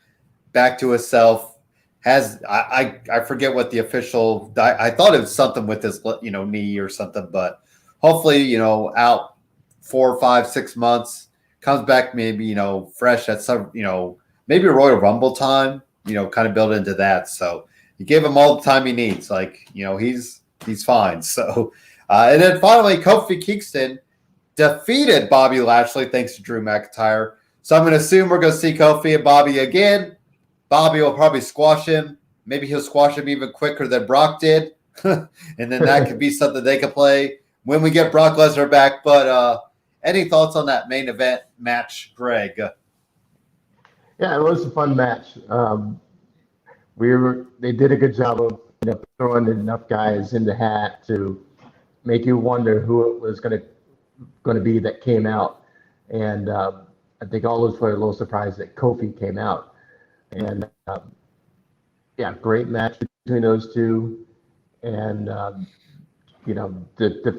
back to himself. I forget what the official. I thought it was something with his knee or something, but hopefully out 4, 5, 6 months, comes back maybe fresh at some maybe Royal Rumble time. Kind of build into that. So you gave him all the time he needs. Like he's fine. So and then finally Kofi Kingston defeated Bobby Lashley thanks to Drew McIntyre. So I'm going to assume we're going to see Kofi and Bobby again. Bobby will probably squash him. Maybe he'll squash him even quicker than Brock did. And then that could be something they could play when we get Brock Lesnar back. But any thoughts on that main event match, Greg? Yeah, it was a fun match. They did a good job of throwing enough guys in the hat to make you wonder who it was going to be that came out. And I think all of us were a little surprised that Kofi came out. And great match between those two. And the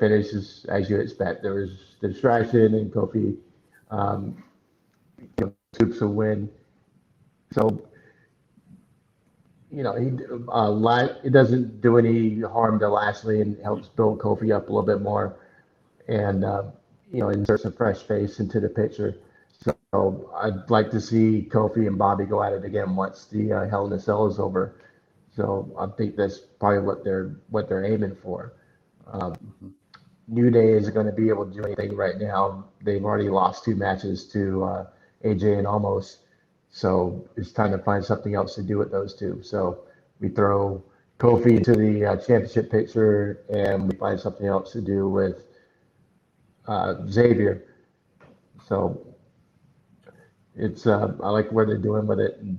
finish is as you expect. There was the distraction, and Kofi scoops a win. So it doesn't do any harm to Lashley and helps build Kofi up a little bit more, and inserts a fresh face into the picture. So I'd like to see Kofi and Bobby go at it again once the Hell in a Cell is over. So I think that's probably what they're aiming for. New Day isn't going to be able to do anything right now. They've already lost 2 matches to AJ and Almost. So it's time to find something else to do with those two. So we throw Kofi into the championship picture, and we find something else to do with Xavier. So it's I like where they're doing with it, and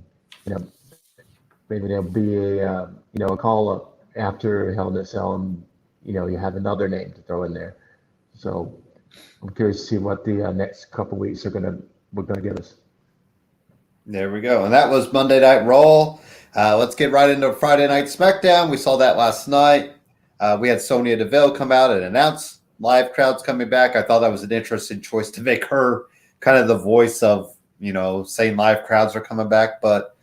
maybe there'll be a call up after Hell in a Cell, and you have another name to throw in there. So I'm curious to see what the next couple weeks we're gonna give us. There we go. And that was Monday Night Raw. Let's get right into Friday Night SmackDown. We saw that last night. We had Sonya Deville come out and announce live crowds coming back. I thought that was an interesting choice to make her kind of the voice of, saying live crowds are coming back. But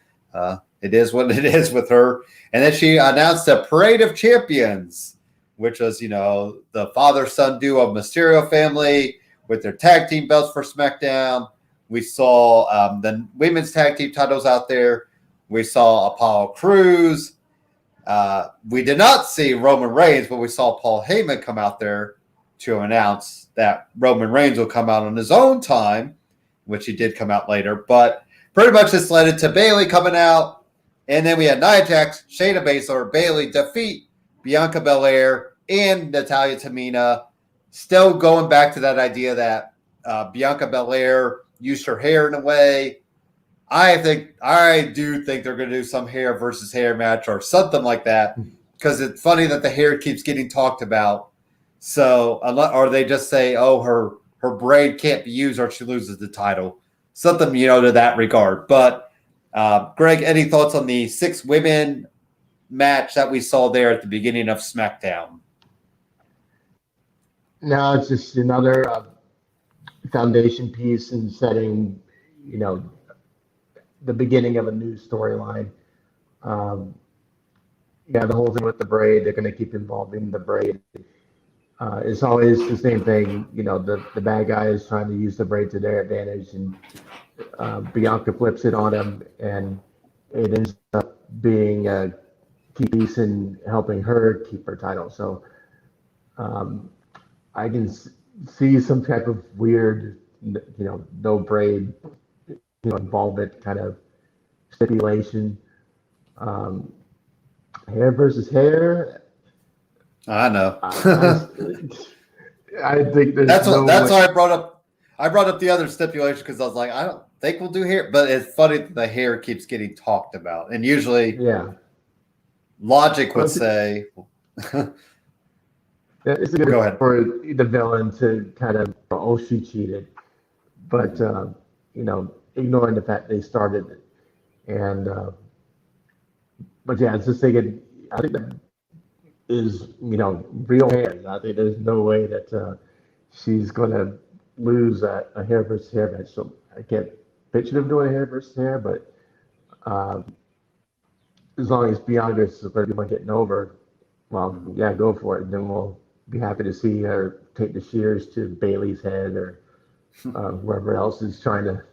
it is what it is with her. And then she announced a Parade of Champions, which was, the father-son duo of Mysterio family with their tag team belts for SmackDown. We saw the women's tag team titles out there. We saw Apollo Crews. We did not see Roman Reigns, but we saw Paul Heyman come out there to announce that Roman Reigns will come out on his own time, which he did come out later. But pretty much this led into Bayley coming out. And then we had Nia Jax, Shayna Baszler, Bayley defeat Bianca Belair and Natalya Tamina. Still going back to that idea that Bianca Belair used her hair in a way. I do think they're going to do some hair versus hair match or something like that, because it's funny that the hair keeps getting talked about. So, or they just say, oh, her braid can't be used or she loses the title. Something, to that regard. But, Greg, any thoughts on the 6 women match that we saw there at the beginning of SmackDown? No, it's just another foundation piece in setting, the beginning of a new storyline. The whole thing with the braid, they're going to keep involving the braid. It's always the same thing. The bad guy is trying to use the braid to their advantage, and Bianca flips it on him, and it ends up being a key piece in helping her keep her title. So I can see some type of weird, no braid, involvement kind of stipulation. Hair versus hair. I know. I think that's why I brought up the other stipulation, because I was like, I don't think we'll do hair, but it's funny that the hair keeps getting talked about, and usually, logic would say. It's a good Go ahead. for the villain to kind of, she cheated, but ignoring the fact they started it, and but it's just thinking. I think that is real hair. I think there's no way that she's going to lose a hair versus hair match. So I can't picture them doing a hair versus hair, but as long as Bianca is supposed getting over, well, yeah, go for it. Then we'll be happy to see her take the shears to Bailey's head or whoever else is trying to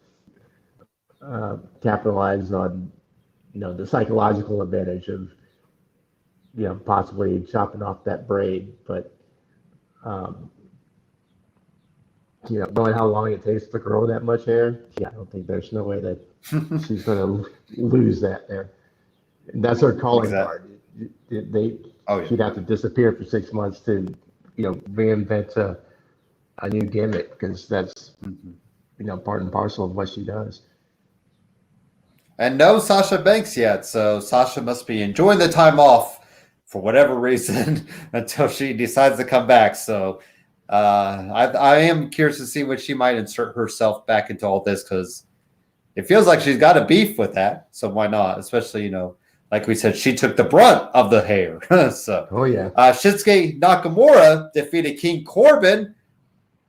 capitalize on, the psychological advantage of, possibly chopping off that braid. But, knowing how long it takes to grow that much hair, yeah, I don't think there's no way that she's going to lose that there. And that's her calling card. She'd have to disappear for 6 months to, reinvent a new gimmick, because that's, part and parcel of what she does. And no Sasha Banks yet, so Sasha must be enjoying the time off for whatever reason until she decides to come back. So I am curious to see when she might insert herself back into all this, because it feels like she's got a beef with that. So why not? Especially, like we said, she took the brunt of the hair. So, oh yeah. Shinsuke Nakamura defeated King Corbin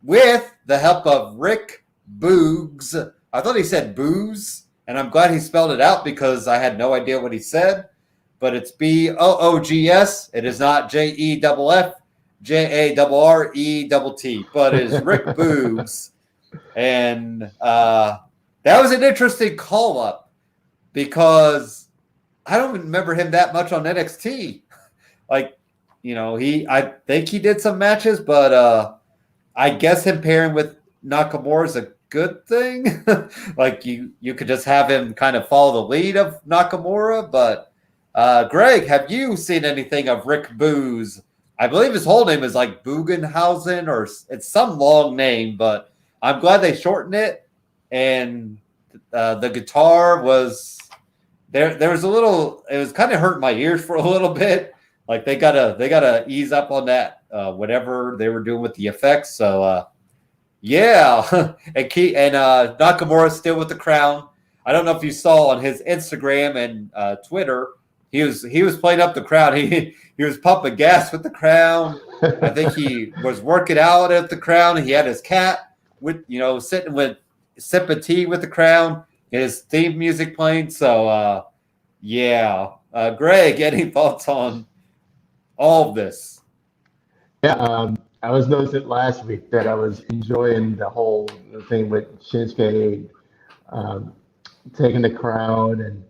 with the help of Rick Boogs. I thought he said booze, and I'm glad he spelled it out because I had no idea what he said. But it's Boogs. It is not JEFFJARRETT, but it is Rick Boogs. And that was an interesting call up because I don't remember him that much on NXT. I think he did some matches, but I guess him pairing with Nakamura is a good thing. You could just have him kind of follow the lead of Nakamura. But Greg, have you seen anything of Rick Boogs? I believe his whole name is like Bugenhausen, or it's some long name, but I'm glad they shortened it. And the guitar was there was a little, it was kind of hurting my ears for a little bit. Like they gotta ease up on that, whatever they were doing with the effects. So yeah. and Nakamura's still with the crown. I don't know if you saw on his Instagram and Twitter, he was playing up the crowd. He was pumping gas with the crown. I think he was working out at the crown. He had his cat with sitting with sipping tea with the crown. His theme music playing. So yeah. Greg, any thoughts on all of this? Yeah, I was noticing last week that I was enjoying the whole thing with Shinsuke taking the crown and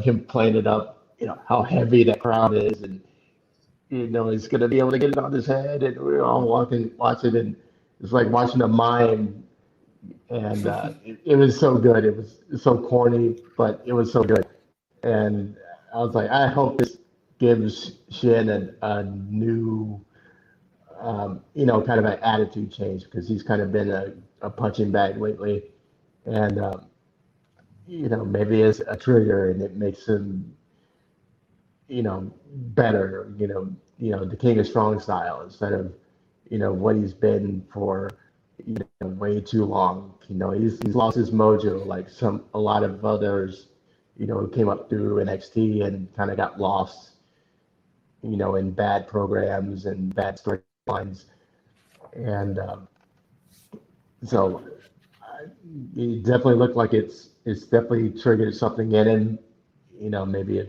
him playing it up, how heavy that crown is, and he's gonna be able to get it on his head, and we're all watching it, and it's like watching a mime. And it was so good. It was so corny, but it was so good. And I was like, I hope this gives Shannon a new, kind of an attitude change, because he's kind of been a punching bag lately. And, maybe it's a trigger and it makes him, better, the King of Strong style instead of, what he's been for way too long. He's lost his mojo like a lot of others, who came up through NXT and kind of got lost, in bad programs and bad storylines. And so it definitely looked like it's definitely triggered something in him, maybe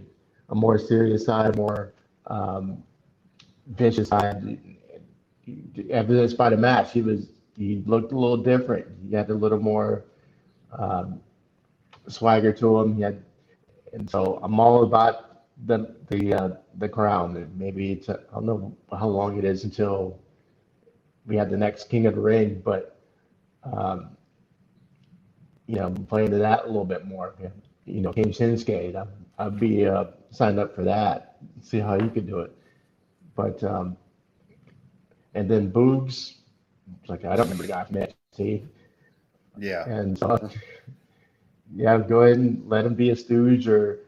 a more serious side, more vicious side. Evidenced by the match, he looked a little different. He had a little more swagger to him. And so I'm all about the crown. And maybe I don't know how long it is until we have the next King of the Ring, but playing to that a little bit more. King Shinsuke, I'd be signed up for that. See how you could do it. But and then Boogs. I don't remember the guy from NXT. Yeah. And so, yeah, go ahead and let him be a stooge or,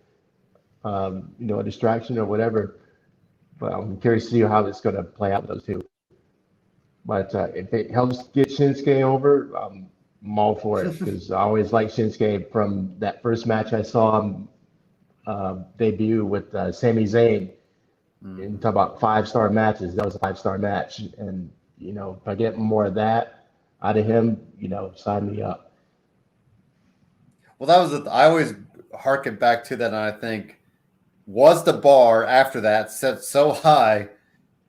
a distraction or whatever. But I'm curious to see how it's going to play out with those two. But if it helps get Shinsuke over, I'm all for it, because I always liked Shinsuke from that first match I saw him debut with Sami Zayn. And talk about 5-star matches. That was a 5-star match. And if I get more of that out of him, sign me up. Well, that was I always harken back to that, and I think, was the bar after that set so high?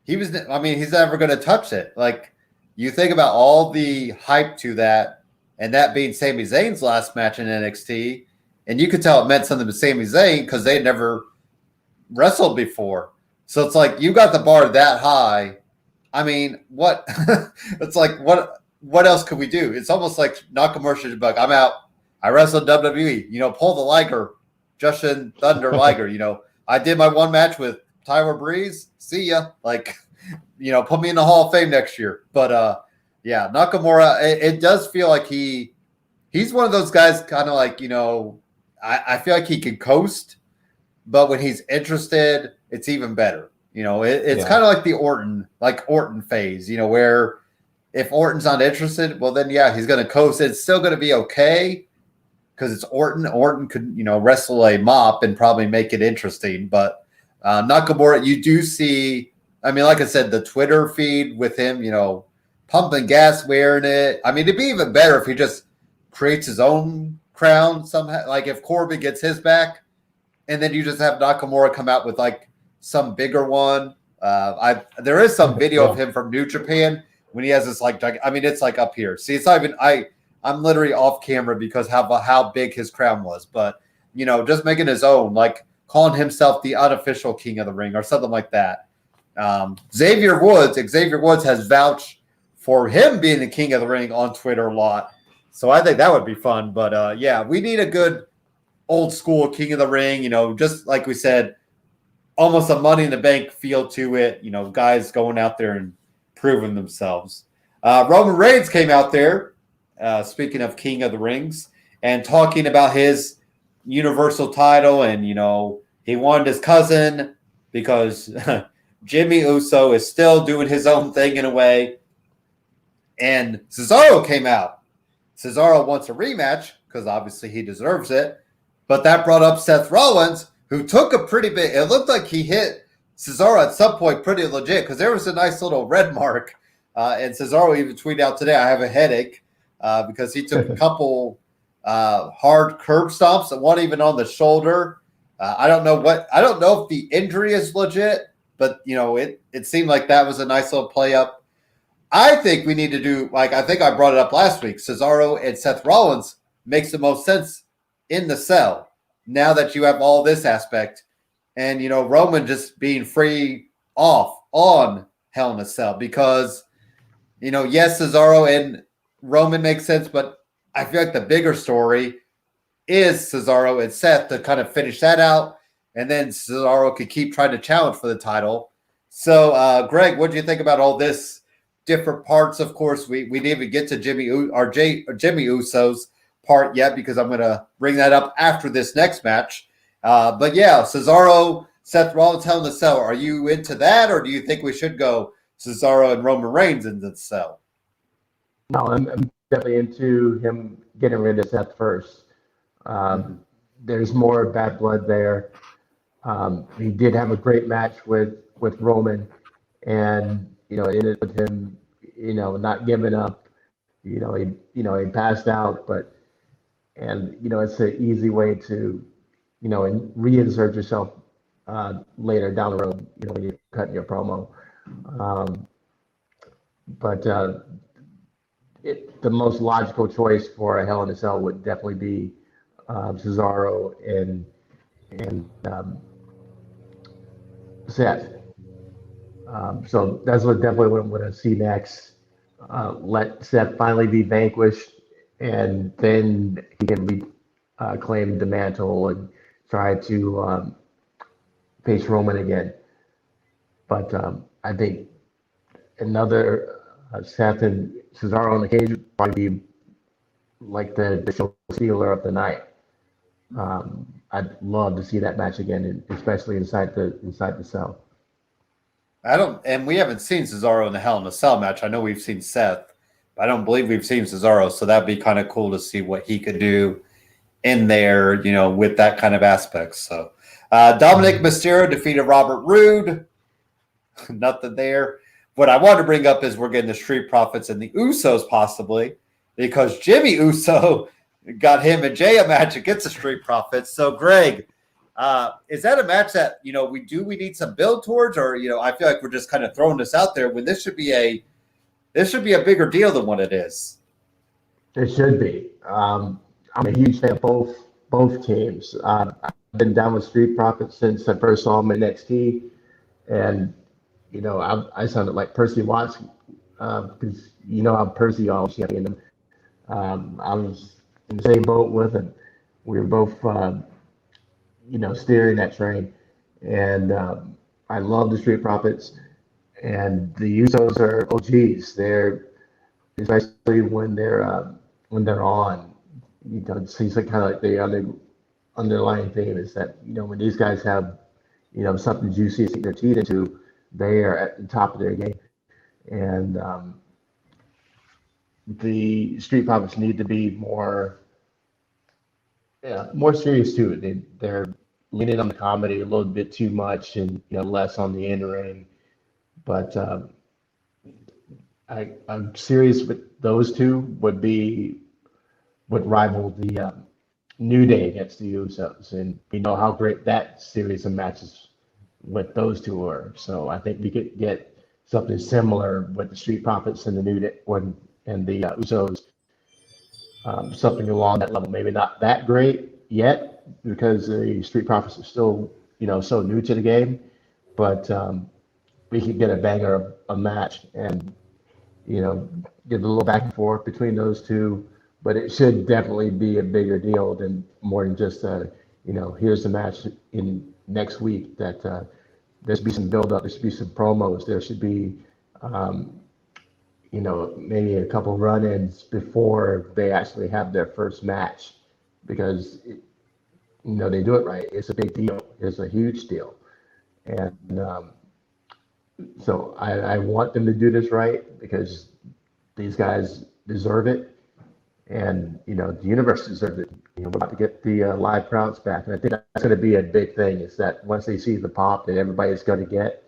He's never going to touch it. Like, you think about all the hype to that, and that being Sami Zayn's last match in NXT, and you could tell it meant something to Sami Zayn because they had never wrestled before. So it's like, you got the bar that high. I mean, what? It's like, what else could we do? It's almost like Nakamura should be like, I'm out. I wrestled WWE. Pull the Liger, Justin Thunder Liger. I did my one match with Tyler Breeze. See ya. Like, put me in the Hall of Fame next year. But yeah, Nakamura, it does feel like he's one of those guys kind of like, I feel like he can coast, but when he's interested, it's even better. It's kind of like the Orton phase, where if Orton's not interested, well then, yeah, he's going to coast. It's still going to be okay because it's Orton. Orton could, wrestle a mop and probably make it interesting. But Nakamura, you do see, like I said, the Twitter feed with him, pumping gas, wearing it. It'd be even better if he just creates his own crown somehow. Like if Corbin gets his back, and then you just have Nakamura come out with like some bigger one. There is some video of him from New Japan when he has this it's like up here. See, it's not even I'm literally off camera because how big his crown was, but just making his own, like calling himself the unofficial King of the Ring or something like that. Xavier Woods has vouched for him being the King of the Ring on Twitter a lot. So I think that would be fun. But yeah, we need a good old school King of the Ring, just like we said, almost a Money in the Bank feel to it, guys going out there and proving themselves. Roman Reigns came out there, speaking of King of the Rings, and talking about his Universal title. And, he wanted his cousin because Jimmy Uso is still doing his own thing in a way. And Cesaro came out. Cesaro wants a rematch because obviously he deserves it. But that brought up Seth Rollins, who took a pretty big – it looked like he hit Cesaro at some point pretty legit because there was a nice little red mark. And Cesaro even tweeted out today, I have a headache because he took a couple hard curb stomps and one even on the shoulder. I don't know if the injury is legit, but, it seemed like that was a nice little play up. I think we need to do, I think I brought it up last week, Cesaro and Seth Rollins makes the most sense in the cell now that you have all this aspect. And, Roman just being free off on Hell in a Cell because, yes, Cesaro and Roman make sense, but I feel like the bigger story is Cesaro and Seth to kind of finish that out. And then Cesaro could keep trying to challenge for the title. So, Greg, what do you think about all this? Different parts, of course. We didn't even get to Jimmy Uso's part yet because I'm going to bring that up after this next match. But yeah, Cesaro, Seth Rollins, Hell in a Cell. Are you into that, or do you think we should go Cesaro and Roman Reigns into the cell? No, I'm definitely into him getting rid of Seth first. There's more bad blood there. He did have a great match with Roman, and it ended with him, not giving up. He passed out, and it's an easy way to, reinsert yourself later down the road, when you're cutting your promo. But the most logical choice for a Hell in a Cell would definitely be Cesaro and Seth. So that's definitely what I'm going to see next. Let Seth finally be vanquished, and then he can claim the mantle and try to face Roman again. But I think another Seth and Cesaro on the cage would probably be like the show stealer of the night. I'd love to see that match again, especially inside the cell. And we haven't seen Cesaro in the Hell in a Cell match. I know we've seen Seth, but I don't believe we've seen Cesaro. So that'd be kind of cool to see what he could do in there, with that kind of aspect. So Dominic Mysterio defeated Robert Roode. Nothing there. What I want to bring up is we're getting the Street Profits and the Usos possibly, because Jimmy Uso got him and Jay a match against the Street Profits. So, Greg, is that a match that we need some build towards, or I feel like we're just kind of throwing this out there when this should be a bigger deal than what it is. It should be. I'm a huge fan of both teams. I've been down with Street Profits since I first saw them in NXT, and I sounded like Percy Watts because how Percy always championed them. I was in the same boat with him. We were both, steering that train, and I love the Street Profits, and the Usos are OGs. They're especially when they're on. It seems like kind of like the underlying theme is that when these guys have something juicy to stick their teeth into, they are at the top of their game, and the Street Profits need to be more serious too. They're leaning on the comedy a little bit too much, and less on the in ring. But I'm serious with those two would rival the New Day against the Usos, and we know how great that series of matches with those two were. So I think we could get something similar with the Street Profits and the New Day and the Usos, something along that level. Maybe not that great yet because the Street Profits are still so new to the game, but we could get a banger of a match and get a little back and forth between those two. But it should definitely be a bigger deal than more than just here's the match in next week. That there should be some build up, there should be some promos, there should be maybe a couple run-ins before they actually have their first match, because they do it right. It's a big deal. It's a huge deal, and so I want them to do this right because these guys deserve it. And the universe deserves it. We're about to get the live crowds back, and I think that's going to be a big thing. Is that once they see the pop that everybody's going to get,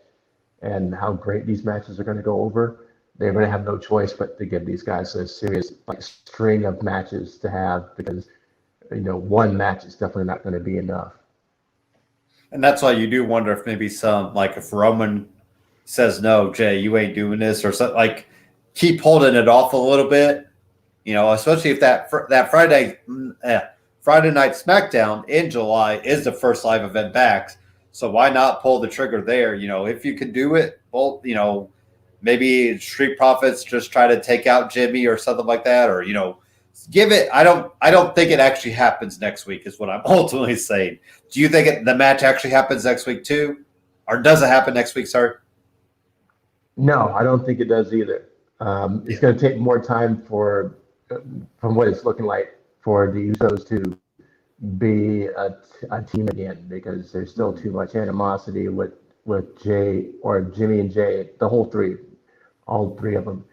and how great these matches are going to go over, they're going to have no choice but to give these guys a serious string of matches to have, because one match is definitely not going to be enough. And that's why you do wonder if maybe if Roman says no, Jay, you ain't doing this, or something, keep holding it off a little bit. Especially if that Friday Night SmackDown in July is the first live event back. So why not pull the trigger there? If you can do it, well, maybe Street Profits just try to take out Jimmy or something like that, or give it. I don't think it actually happens next week is what I'm ultimately saying. Do you think the match actually happens next week too, or does it happen next week? Sorry. No, I don't think it does either. It's going to take more time from what it's looking like for the Usos to be a team again, because there's still too much animosity with Jay or Jimmy and Jay, all three of them,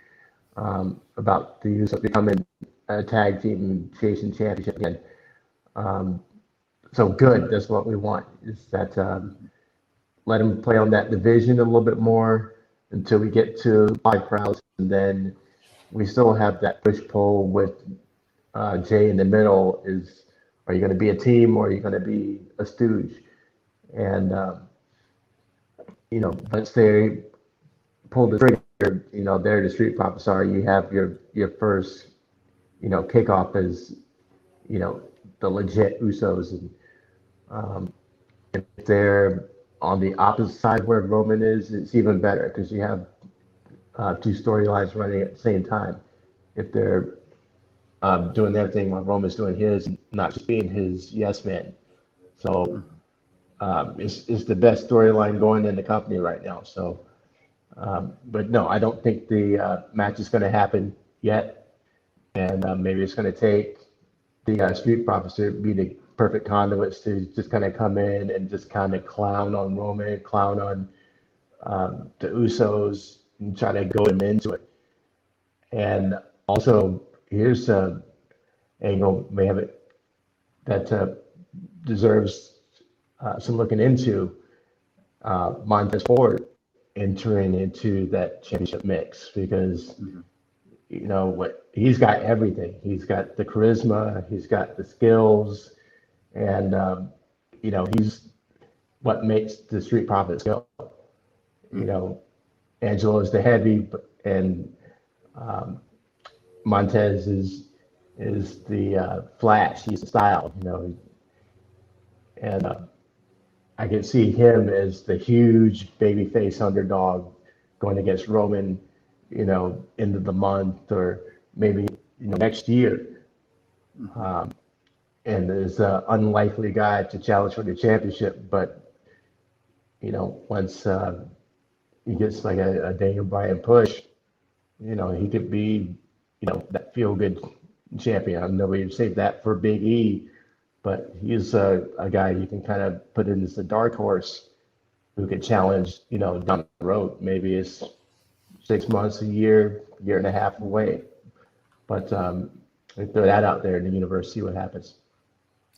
about the Usos becoming a tag team and chasing championship again. So good, that's what we want, is that let them play on that division a little bit more until we get to live crowds, and then we still have that push-pull with Jay in the middle. Are you going to be a team, or are you going to be a stooge? And, once they pull the trigger, there the Street Profits are. You have your first, kickoff as, the legit Usos. And if they're on the opposite side where Roman is, it's even better, because you have two storylines running at the same time. If they're doing their thing while Roman's doing his, not just being his yes man. So it's the best storyline going in the company right now. So, but no, I don't think the match is going to happen yet, and maybe it's going to take the Street Profits to be the perfect conduits to just kind of come in and just kind of clown on Roman, clown on the Usos, and try to go them into it. And also, here's an angle may have it that deserves some looking into. Montez Ford entering into that championship mix, because what he's got everything. He's got the charisma, he's got the skills, and he's what makes the Street Profits go. Angelo is the heavy, and Montez is the flash. He's the style, and I could see him as the huge babyface underdog going against Roman, end of the month or maybe next year. And is an unlikely guy to challenge for the championship, but once he gets like a Daniel Bryan push, he could be that feel good champion. I know we saved that for Big E, but he's a guy you can kind of put in as a dark horse who could challenge down the road. Maybe it's 6 months, a year and a half away, but we throw that out there in the universe, see what happens.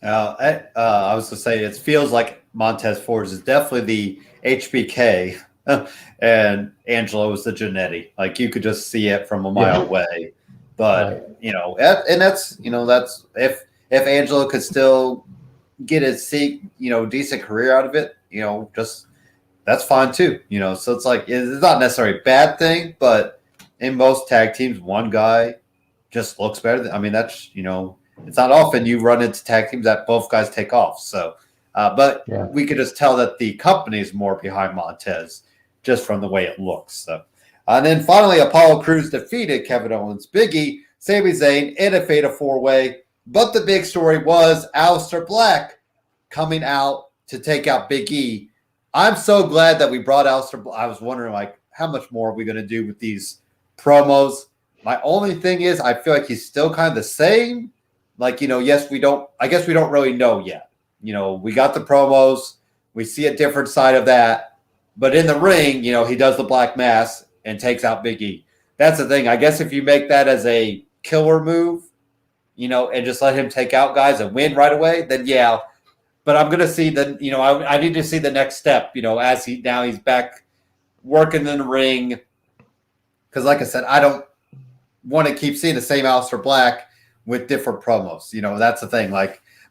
I was to say it feels like Montez Ford is definitely the HBK, and Angelo is the Jannetty. Like you could just see it from a mile away. But right. And that's if Angelo could still get a decent career out of it, just that's fine too. So it's like it's not necessarily a bad thing, but in most tag teams, one guy just looks better. That's it's not often you run into tag teams that both guys take off. So, but we could just tell that the company is more behind Montez just from the way it looks. So, and then finally, Apollo Crews defeated Kevin Owens, Big E, Sami Zayn in a fatal 4-way. But the big story was Aleister Black coming out to take out Big E. I'm so glad that we brought Aleister Black. I was wondering, how much more are we going to do with these promos? My only thing is, I feel like he's still kind of the same. Yes, I guess we don't really know yet. We got the promos. We see a different side of that. But in the ring, he does the black mass and takes out Big E. That's the thing. I guess if you make that as a killer move, and just let him take out guys and win right away, then yeah. But I'm going to see I need to see the next step, as he's back working in the ring. Because like I said, I don't want to keep seeing the same Aleister Black with different promos. That's the thing.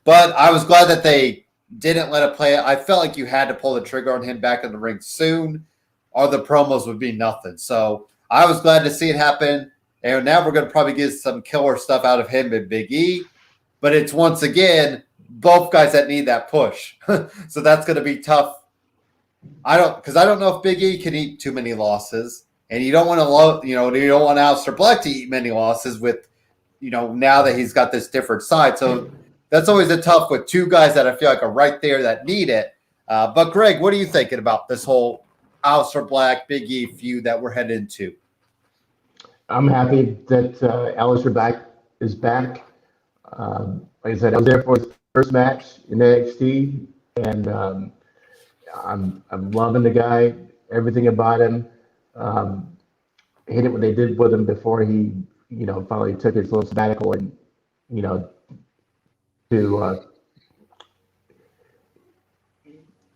But I was glad that they didn't let it play. I felt like you had to pull the trigger on him back in the ring soon, or the promos would be nothing. So I was glad to see it happen. And now we're going to probably get some killer stuff out of him and Big E. But it's once again both guys that need that push. So that's going to be tough. I don't know if Big E can eat too many losses, and you don't want Aleister Black to eat many losses with, now that he's got this different side. So that's always a tough with two guys that I feel like are right there that need it. But Greg, what are you thinking about this whole Aleister Black Big E feud that we're headed into? I'm happy that Aleister Black is back. Like I said, I was there for his first match in NXT, and I'm loving the guy, everything about him. Hated what they did with him before he, finally took his little sabbatical and, to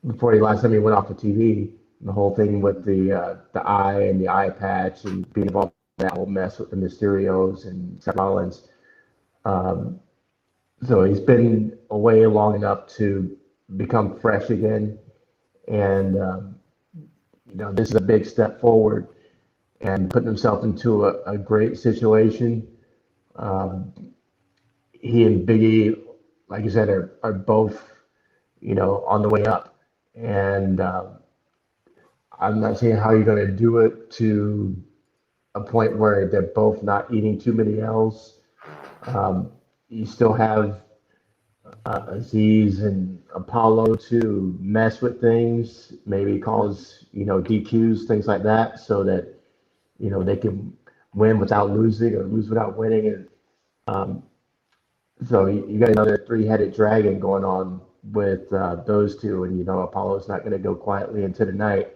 before he last time he went off the TV. The whole thing with the eye and the eye patch and being involved in that whole mess with the Mysterios and Seth Rollins. So he's been away long enough to become fresh again, and this is a big step forward and putting himself into a great situation. He and Big E, like you said, are both on the way up, and I'm not seeing how you're going to do it to a point where they're both not eating too many L's. You still have Aziz and Apollo to mess with things, maybe cause DQs, things like that, so that they can win without losing or lose without winning. And so you got another three-headed dragon going on with those two, and Apollo's not going to go quietly into the night.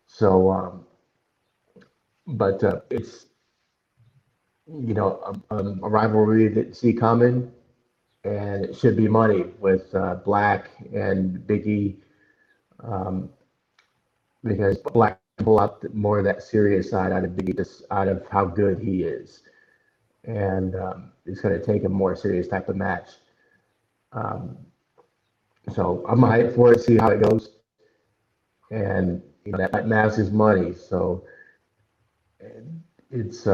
So, but it's a rivalry we didn't see coming, and it should be money with Black and Big E, because Black can pull out more of that serious side out of Big E, just out of how good he is. and it's going to take a more serious type of match. So I'm hyped for it, see how it goes, and that mask is money, so it's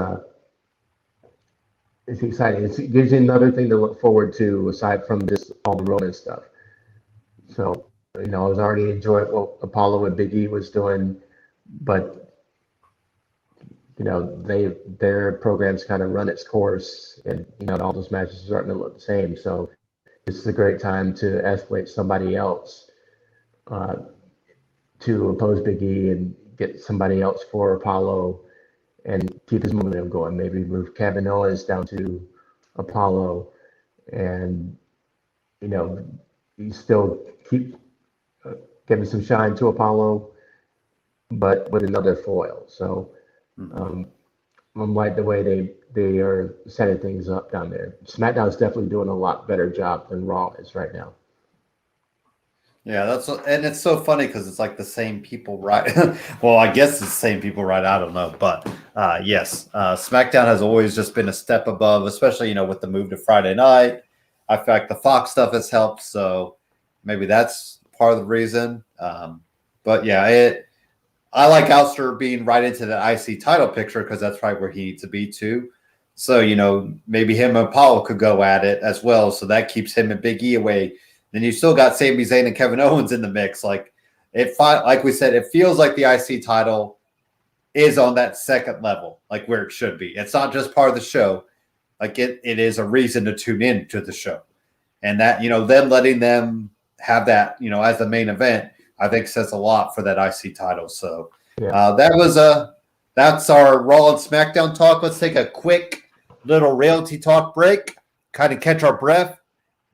it's exciting. It gives you another thing to look forward to aside from just all the Roman stuff. So I was already enjoying what Apollo and Big E was doing, but their programs kind of run its course, and all those matches are starting to look the same. So this is a great time to escalate somebody else to oppose Big E and get somebody else for Apollo and keep his momentum going. Maybe move Kevin Owens down to Apollo, and you still keep giving some shine to Apollo, but with another foil. So I'm like the way they are setting things up down there. SmackDown's definitely doing a lot better job than Raw is right now. Yeah, and it's so funny because it's like the same people, right? Well, I guess it's the same people, right? I don't know, but yes, SmackDown has always just been a step above, especially with the move to Friday night. I feel like the Fox stuff has helped, so maybe that's part of the reason. But yeah, I like Ouster being right into the IC title picture because that's right where he needs to be too. So maybe him and Apollo could go at it as well. So that keeps him and Big E away. Then you still got Sami Zayn and Kevin Owens in the mix. Like we said, it feels like the IC title is on that second level, like where it should be. It's not just part of the show. Like it is a reason to tune in to the show. And that, them letting them have that, as the main event, I think says a lot for that IC title. So that's our Raw and SmackDown talk. Let's take a quick little realty talk break, kind of catch our breath.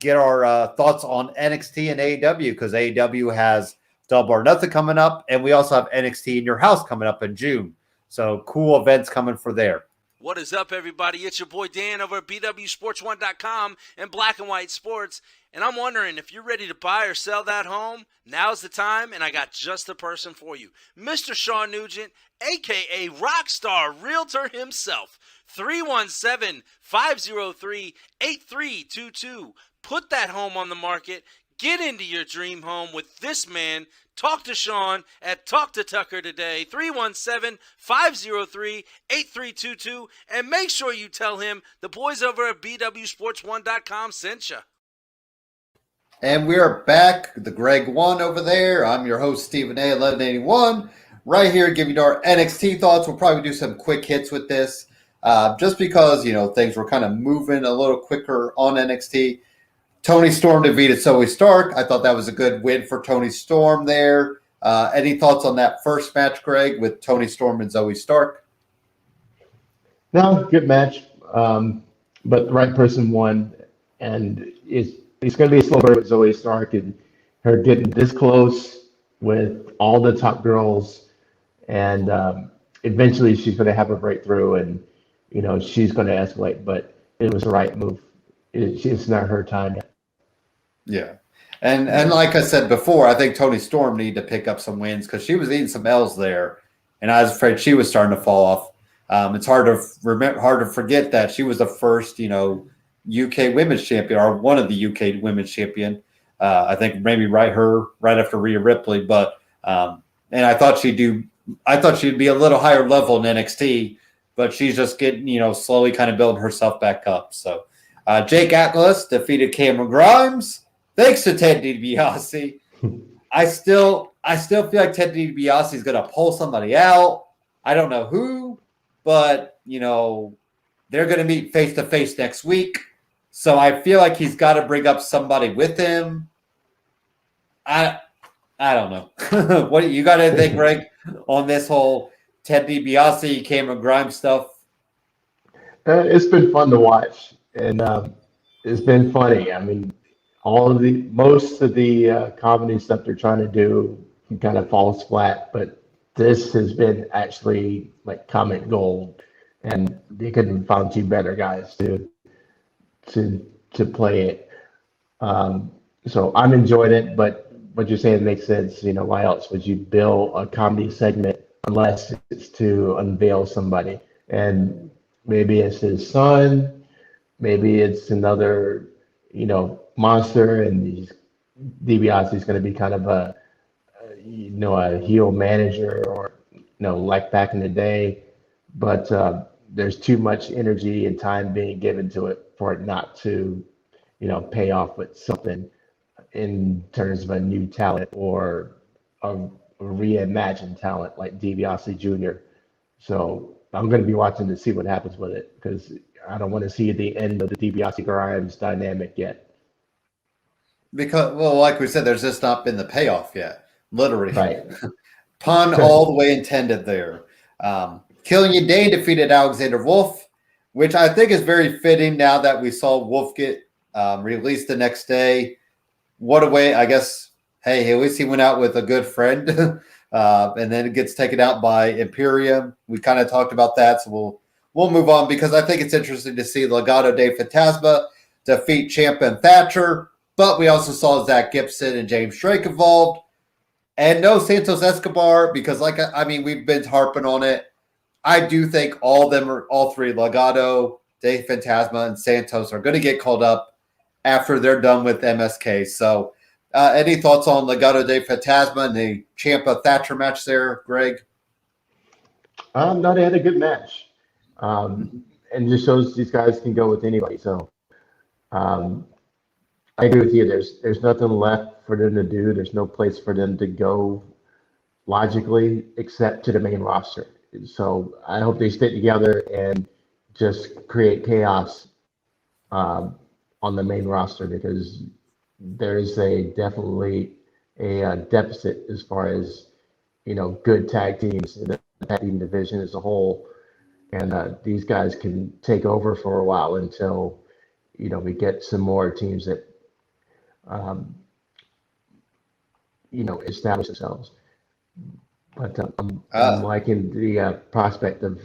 Get our thoughts on NXT and AEW because AEW has Double or Nothing coming up, and we also have NXT in Your House coming up in June. So cool events coming for there. What is up, everybody? It's your boy Dan over at BWSports1.com and Black and White Sports. And I'm wondering if you're ready to buy or sell that home, now's the time, and I got just the person for you. Mr. Sean Nugent, a.k.a. Rockstar Realtor himself. 317-503-8322. Put that home on the market. Get into your dream home with this man. Talk to Sean at Talk to Tucker today, 317-503-8322. And make sure you tell him the boys over at BWSports1.com sent you. And we are back. The Greg One over there. I'm your host, Stephen A. 1181. Right here giving you our NXT thoughts. We'll probably do some quick hits with this. Just because, things were kind of moving a little quicker on NXT. Tony Storm defeated Zoe Stark. I thought that was a good win for Tony Storm there. Any thoughts on that first match, Greg, with Tony Storm and Zoe Stark? No, good match. But the right person won. And it's going to be a slow burn with Zoe Stark and her getting this close with all the top girls. And eventually she's going to have a breakthrough and, she's going to escalate. But it was the right move. It's not her time yet. Yeah. And like I said before, I think Tony Storm needed to pick up some wins because she was eating some L's there, and I was afraid she was starting to fall off. It's hard to forget that she was the first, UK women's champion or one of the UK women's champion. I think maybe right after Rhea Ripley, but and I thought she'd be a little higher level in NXT, but she's just getting slowly kind of building herself back up. So Jake Atlas defeated Cameron Grimes. Thanks to Ted DiBiase. I still feel like Ted DiBiase is going to pull somebody out. I don't know who, but, they're going to meet face-to-face next week. So I feel like he's got to bring up somebody with him. I don't know. What do you got anything, Greg, on this whole Ted DiBiase, Cameron Grimes stuff? It's been fun to watch, and it's been funny. I mean, most of the comedy stuff they're trying to do kind of falls flat, but this has been actually like comic gold, and they couldn't have found two better guys to play it. So I'm enjoying it, but what you're saying makes sense. Why else would you build a comedy segment unless it's to unveil somebody? And Maybe it's his son. Maybe it's another, monster, and DiBiase is going to be kind of a heel manager, or like back in the day. But there's too much energy and time being given to it for it not to, pay off with something in terms of a new talent or a reimagined talent like DiBiase Jr. So I'm going to be watching to see what happens with it, because I don't want to see the end of the DiBiase Grimes dynamic yet. Because, well, like we said, there's just not been the payoff yet. Literally. Right. Pun all the way intended there. Killian Dane defeated Alexander Wolf, which I think is very fitting now that we saw Wolf get released the next day. What a way, I guess. Hey, at least he went out with a good friend, and then it gets taken out by Imperium. We kind of talked about that, so we'll move on, because I think it's interesting to see Legado de Fantasma defeat Ciampa Thatcher, but we also saw Zach Gibson and James Drake involved, and no Santos Escobar, because we've been harping on it. I do think all three, Legado de Fantasma and Santos, are going to get called up after they're done with MSK. So any thoughts on Legado de Fantasma and the Ciampa Thatcher match there, Greg? No, they had a good match. And just shows these guys can go with anybody. So I agree with you. There's nothing left for them to do. There's no place for them to go logically except to the main roster. So I hope they stick together and just create chaos on the main roster, because there is definitely a deficit as far as good tag teams in the tag team division as a whole, and these guys can take over for a while until we get some more teams that establish themselves. But I'm liking the prospect of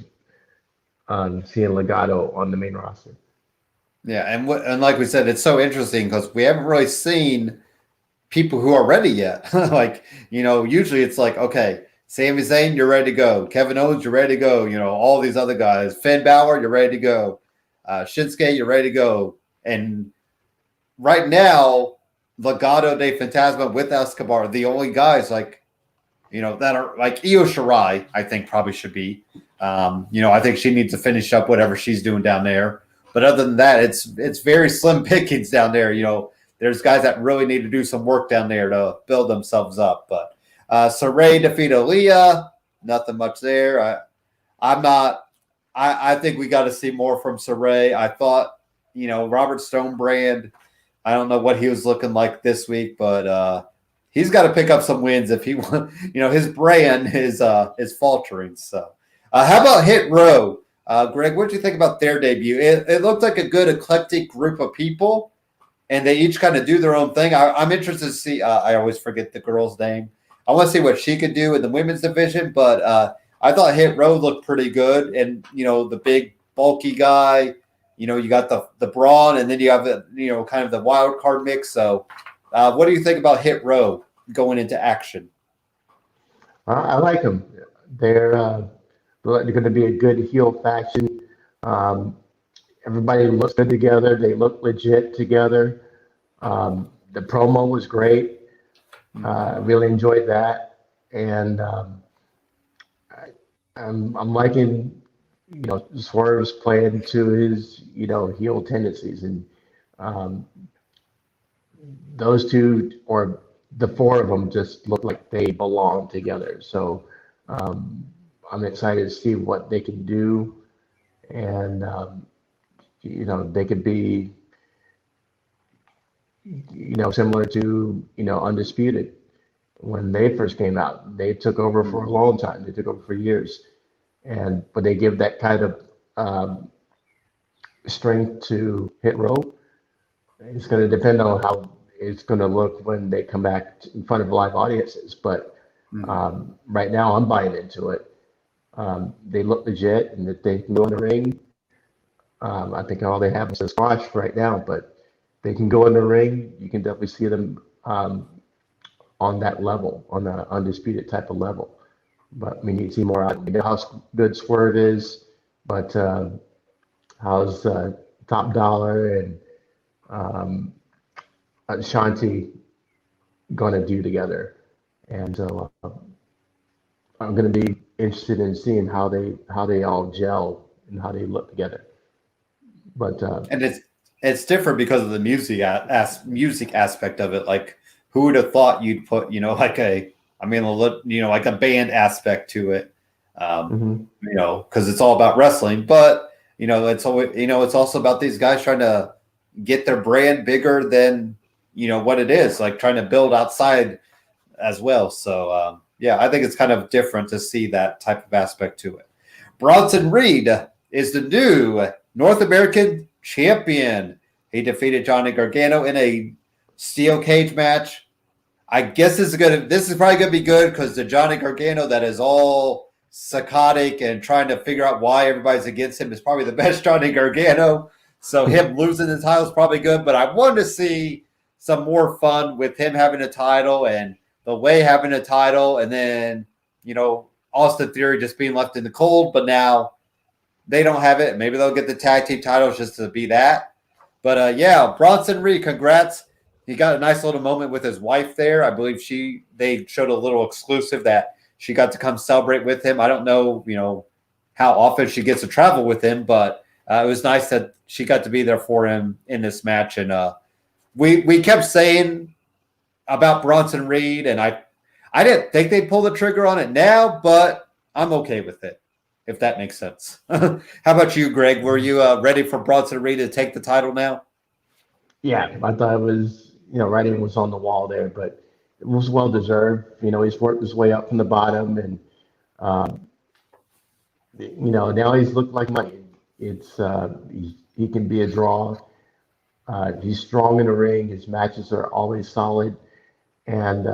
seeing Legado on the main roster. Yeah, and like we said, it's so interesting because we haven't really seen people who are ready yet. Usually it's like, okay, Sami Zayn, you're ready to go. Kevin Owens, you're ready to go. All these other guys. Finn Balor, you're ready to go. Shinsuke, you're ready to go. And right now, Legado de Fantasma with Escobar, the only guys that are like Io Shirai, I think probably should be. I think she needs to finish up whatever she's doing down there. But other than that, it's very slim pickings down there. There's guys that really need to do some work down there to build themselves up. But Saray defeated Aaliyah. Nothing much there. I think we got to see more from Saray. I thought, Robert Stonebrand, I don't know what he was looking like this week, but he's got to pick up some wins if he wants. His brand is faltering. So how about Hit Row? Greg, what did you think about their debut? It looked like a good eclectic group of people, and they each kind of do their own thing. I'm interested to see. I always forget the girl's name. I want to see what she could do in the women's division, but I thought Hit Row looked pretty good. And, the big bulky guy, you got the brawn, and then you have the, kind of the wild card mix. So what do you think about Hit Row going into action? I like them. They're going to be a good heel faction. Everybody looks good together. They look legit together. The promo was great. I really enjoyed that, and I'm liking Swerve's playing to his heel tendencies, and those two, or the four of them, just look like they belong together. So I'm excited to see what they can do, and they could be similar to Undisputed when they first came out. They took over for a long time. They took over for years, but they give that kind of strength to Hit Row. It's going to depend on how it's going to look when they come back in front of live audiences. But right now, I'm buying into it. They look legit, and that they can go in the ring. I think all they have is a squash right now, but they can go in the ring. You can definitely see them on that level, on the Undisputed type of level. But we need to see more out. We know how good Swerve is, but how's Top Dollar and Shanti going to do together. And so I'm going to be interested in seeing how they all gel and how they look together. But and it's different because of the music aspect of it. Like, who would have thought you'd put, like a band aspect to it, because it's all about wrestling. But it's always, it's also about these guys trying to get their brand bigger than what it is, like trying to build outside as well. So I think it's kind of different to see that type of aspect to it. Bronson Reed is the new North American champion. He defeated Johnny Gargano in a steel cage match. I guess this is probably gonna be good because the Johnny Gargano that is all psychotic and trying to figure out why everybody's against him is probably the best Johnny Gargano. So him losing the title is probably good, but I wanted to see some more fun with him having a title and the Way having a title, and then Austin Theory just being left in the cold. But now they don't have it. Maybe they'll get the tag team titles just to be that. But Bronson Reed, congrats. He got a nice little moment with his wife there. I believe they showed a little exclusive that she got to come celebrate with him. I don't know, how often she gets to travel with him, but it was nice that she got to be there for him in this match. And we kept saying about Bronson Reed, and I didn't think they'd pull the trigger on it now, but I'm okay with it, if that makes sense. How about you, Greg? Were you ready for Bronson Reed to take the title now? Yeah, I thought it was, writing was on the wall there, but it was well deserved. He's worked his way up from the bottom, and now he's looked like money. It's he can be a draw. He's strong in the ring. His matches are always solid, and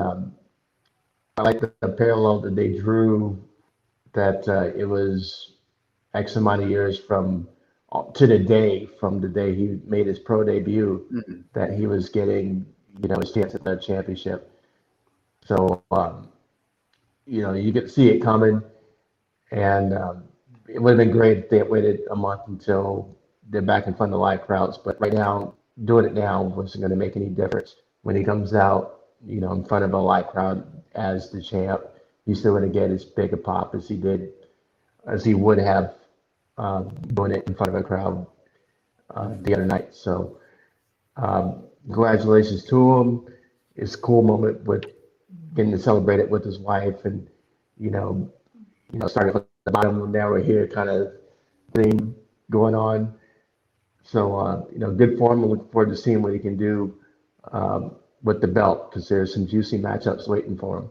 I like the parallel that they drew. That it was X amount of years from the day he made his pro debut, that he was getting his chance at the championship. So you could see it coming, and it would have been great if they had waited a month until they're back in front of the live crowds. But right now, doing it now wasn't going to make any difference. When he comes out, in front of a live crowd as the champ, he's still going to get as big a pop as he would have doing it in front of a crowd the other night. So congratulations to him. It's a cool moment with getting to celebrate it with his wife, and starting from the bottom, now we're here kind of thing going on. So good for him. I'm looking forward to seeing what he can do with the belt, because there's some juicy matchups waiting for him.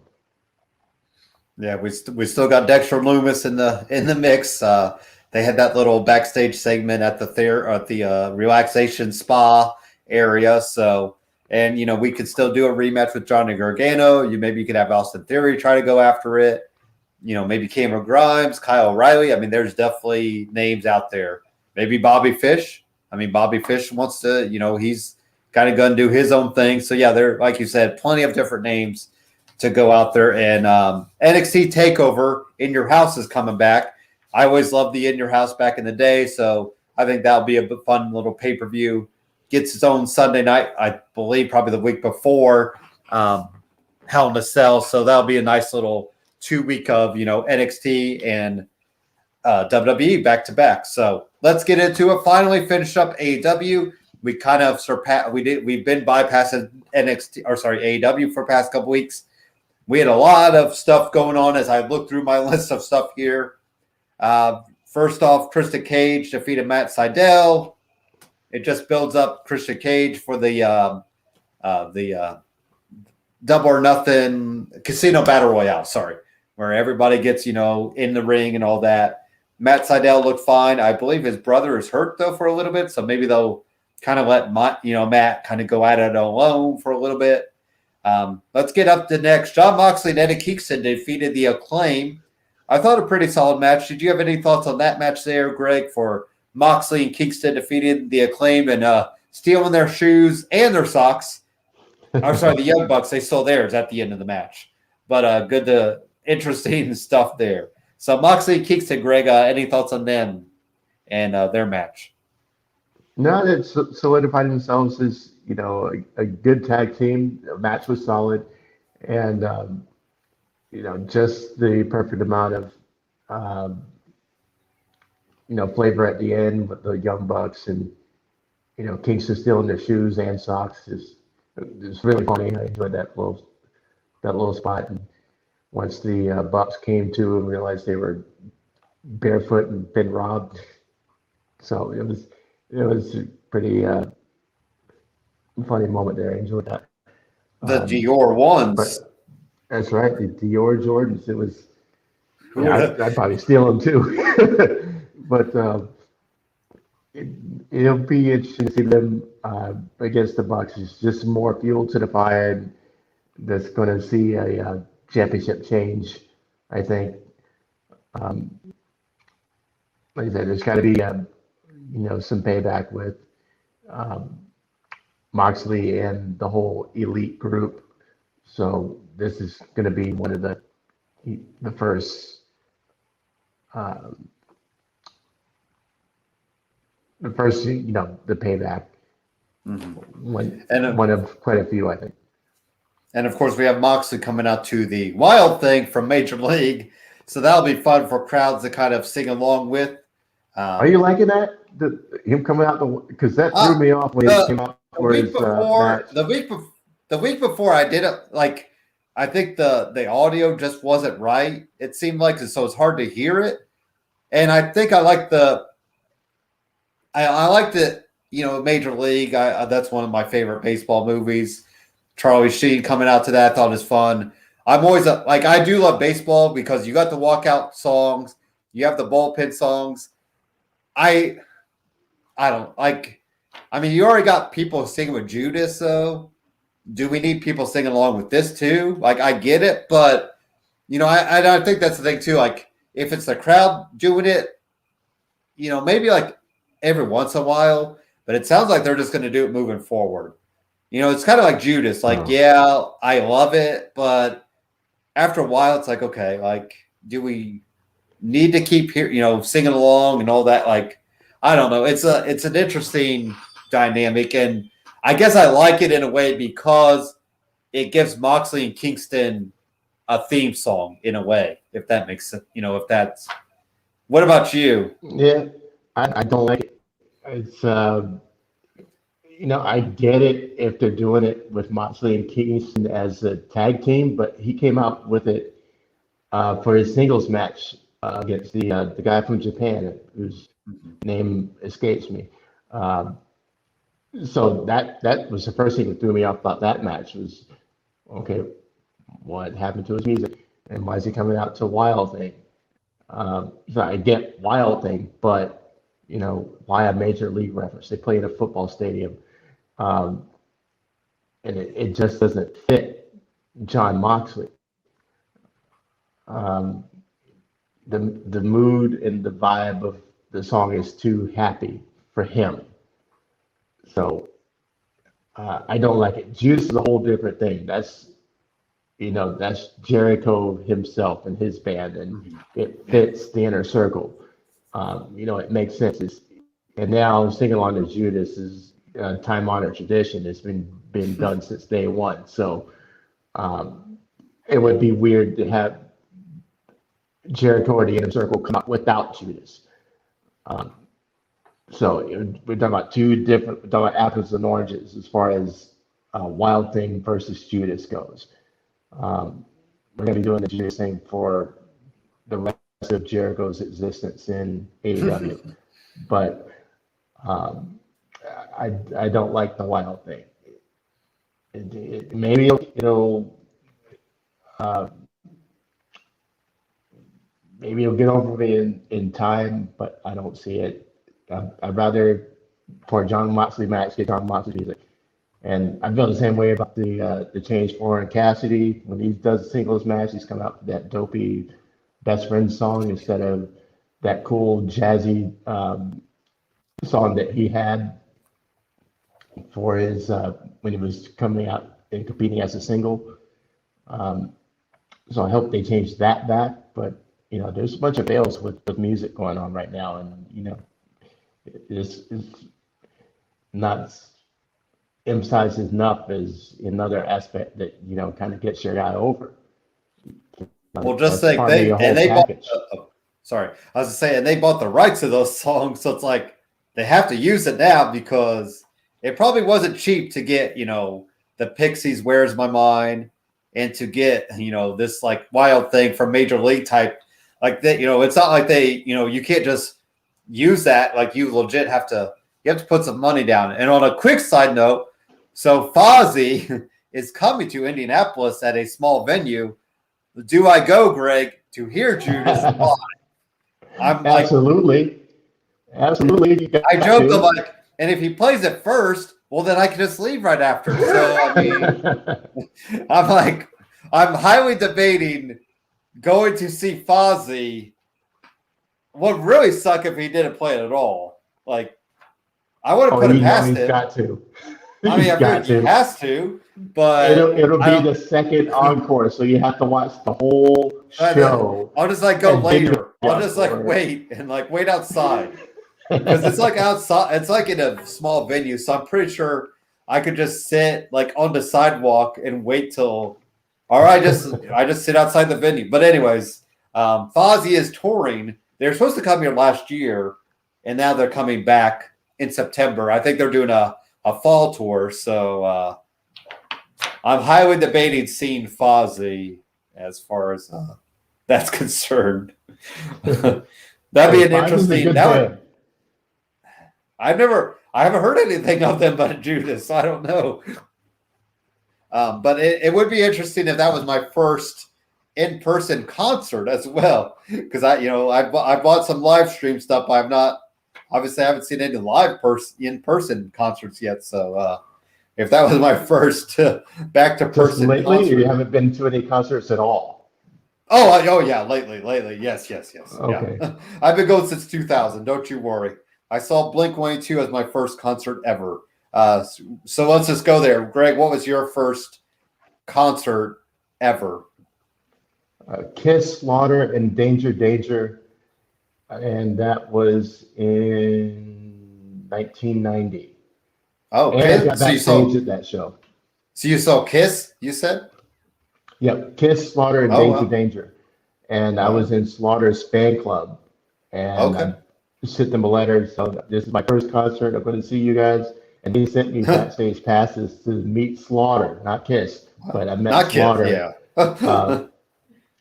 Yeah, we still got Dexter Loomis in the mix. They had that little backstage segment at the relaxation spa area. So, and we could still do a rematch with Johnny Gargano. Maybe you could have Austin Theory try to go after it. Maybe Cameron Grimes, Kyle O'Reilly. I mean, there's definitely names out there. Maybe Bobby Fish. I mean, Bobby Fish wants to. He's kind of going to do his own thing. So yeah, there, like you said, plenty of different names to go out there. And NXT TakeOver In Your House is coming back. I always loved the In Your House back in the day, so I think that'll be a fun little pay-per-view. Gets its own Sunday night, I believe, probably the week before Hell in a Cell. So that'll be a nice little 2 week of NXT and WWE back to back. So let's get into it. Finally finished up AEW. We kind of surpassed. We've been bypassing AEW for the past couple weeks. We had a lot of stuff going on as I look through my list of stuff here. First off, Christian Cage defeated Matt Sydal. It just builds up Christian Cage for the Double or Nothing Casino Battle Royale. Sorry, where everybody gets in the ring and all that. Matt Sydal looked fine. I believe his brother is hurt though for a little bit, so maybe they'll kind of let Matt kind of go at it alone for a little bit. Let's get up to next. Jon Moxley and Eddie Kingston defeated the Acclaim. I thought a pretty solid match. Did you have any thoughts on that match there, Greg, for Moxley and Kingston defeating the Acclaim and stealing their shoes and their socks? I'm sorry, the Young Bucks, they stole theirs at the end of the match. But interesting stuff there. So Moxley and Kingston, Greg, any thoughts on them and their match? No, they solidified themselves as a good tag team. The match was solid, and just the perfect amount of um, flavor at the end with the Young Bucks and Kingston stealing their shoes and socks is it's really funny. I enjoyed that little spot. And once the Bucks came to and realized they were barefoot and been robbed, so it was a pretty funny moment there. I enjoyed that. The Um, Dior ones. but that's right, the Dior Jordans. It was I'd probably steal them too. But it'll be interesting to see them against the Bucks. It's just more fuel to the fire. And that's going to see a championship change. I think. Um, like I said, there's got to be some payback with um, Moxley and the whole elite group. So this is going to be one of the first um, the payback. One And one of quite a few, I think. And of course, we have Moxley coming out to the Wild Thing from Major League. So that'll be fun for crowds to kind of sing along with. Are you liking that? Him coming out because that threw me off when he came out The for week his before, match. the week before I did it, like I think the audio just wasn't right. It seemed like so it's hard to hear it. And I think I like I liked it, Major League. That's one of my favorite baseball movies. Charlie Sheen coming out to that, I thought it was fun. I'm always I do love baseball because you got the walkout songs, you have the bullpen songs. I don't like. I mean, you already got people singing with Judas, so do we need people singing along with this too? Like, I get it, but I think that's the thing too. Like, if it's the crowd doing it, maybe like every once in a while, but it sounds like they're just going to do it moving forward. It's kind of like Judas. Like, yeah, I love it, but after a while, it's like, okay, like, do we need to keep here, singing along and all that? Like, I don't know. It's an interesting dynamic, and I guess I like it in a way because it gives Moxley and Kingston a theme song in a way, if that makes sense. If that's. What about you? Yeah, I don't like it. It's I get it if they're doing it with Moxley and Kingston as a tag team, but he came out with it for his singles match against the guy from Japan whose name escapes me. So that was the first thing that threw me off about that match was, okay, what happened to his music and why is he coming out to Wild Thing? So I get Wild Thing, but why a Major League reference? They play in a football stadium, and it just doesn't fit John Moxley. The mood and the vibe of the song is too happy for him. So I don't like it. Juice is a whole different thing. That's Jericho himself and his band, and it fits the inner circle. It makes sense. And now singing along to Judas is a time-honored tradition. It's been done since day one. So it would be weird to have Jericho or the inner circle come out without Judas. So we're talking about we're talking about apples and oranges as far as Wild Thing versus Judas goes. We're going to be doing the Judas thing for the rest of Jericho's existence in AEW, but I don't like the Wild Thing. Maybe maybe it'll get over me in time, but I don't see it. I'd rather for a John Moxley match get John Moxley music. And I feel the same way about the change for Orange Cassidy. When he does a singles match, he's coming out with that dopey best friend song instead of that cool jazzy song that he had for his when he was coming out and competing as a single. So I hope they change that back. But there's a bunch of fails with music going on right now, and not emphasized enough is another aspect that, kind of gets your guy over. Well, just That's like part of they your and whole they bought. package. Sorry, I was saying they bought the rights to those songs, so it's like they have to use it now because it probably wasn't cheap to get the Pixies, "Where's My Mind," and to get this like wild thing from Major League type like that. It's not like they you can't just use that. Like you legit have to put some money down. And on a quick side note, so Fozzy is coming to Indianapolis at a small venue. Do I go, Greg, to hear Judas live? I'm like, Absolutely. You got I joked, to. I'm like, and if he plays it first, well, then I can just leave right after. So, I mean, I'm like, I'm highly debating going to see Fozzy. Would really suck if he didn't play it at all. Like, I would have put it past he's him. got to. I mean, I think he has to, but It'll be the second encore, so you have to watch the whole show. I'll just like go and later. video I'll just like for it. wait and like wait outside because it's like outside. It's like in a small venue, so I'm pretty sure I could just sit like on the sidewalk and wait till. Or I just sit outside the venue. But anyways, Fozzy is touring. They're supposed to come here last year, and now they're coming back in September. I think they're doing a fall tour, so I'm highly debating seeing Fozzy as far as that's concerned. That'd be an interesting. I haven't heard anything of them but Judas. I don't know. But it would be interesting if that was my first in-person concert as well, because I bought some live stream stuff. I haven't seen any live in-person concerts yet. So if that was my first back to person lately, concert, or you haven't been to any concerts at all? Oh yeah, lately, yes. Okay. Yeah. I've been going since 2000. Don't you worry. I saw Blink-182 as my first concert ever. So let's just go there. Greg, what was your first concert ever? Kiss, Slaughter, and Danger, and that was in 1990. Oh, and Kiss? I got backstage at that show. So you saw Kiss, you said? Yep, Kiss, Slaughter, and Danger. And I was in Slaughter's fan club, and I sent them a letter. So this is my first concert. I'm going to see you guys. And he sent me backstage passes to meet Slaughter, not Kiss, but I met Slaughter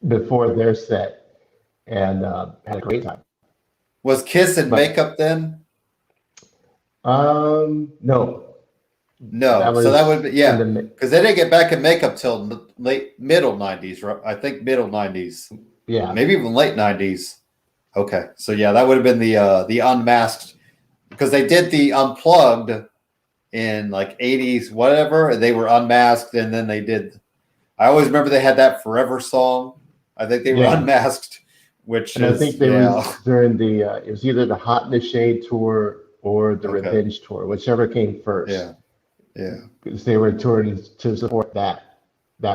before their set, and had a great time. Was Kiss in makeup then? No. So that would be because they didn't get back in makeup till middle 90s, right? I think middle 90s. Yeah, maybe even late 90s. Okay, so yeah, that would have been the unmasked, because they did the unplugged in like 80s, whatever, and they were unmasked, and then they did. I always remember they had that Forever song. I think they were unmasked, which I think they was during the it was either the Hot in the Shade tour or the Revenge tour, whichever came first. Yeah, because they were touring to support that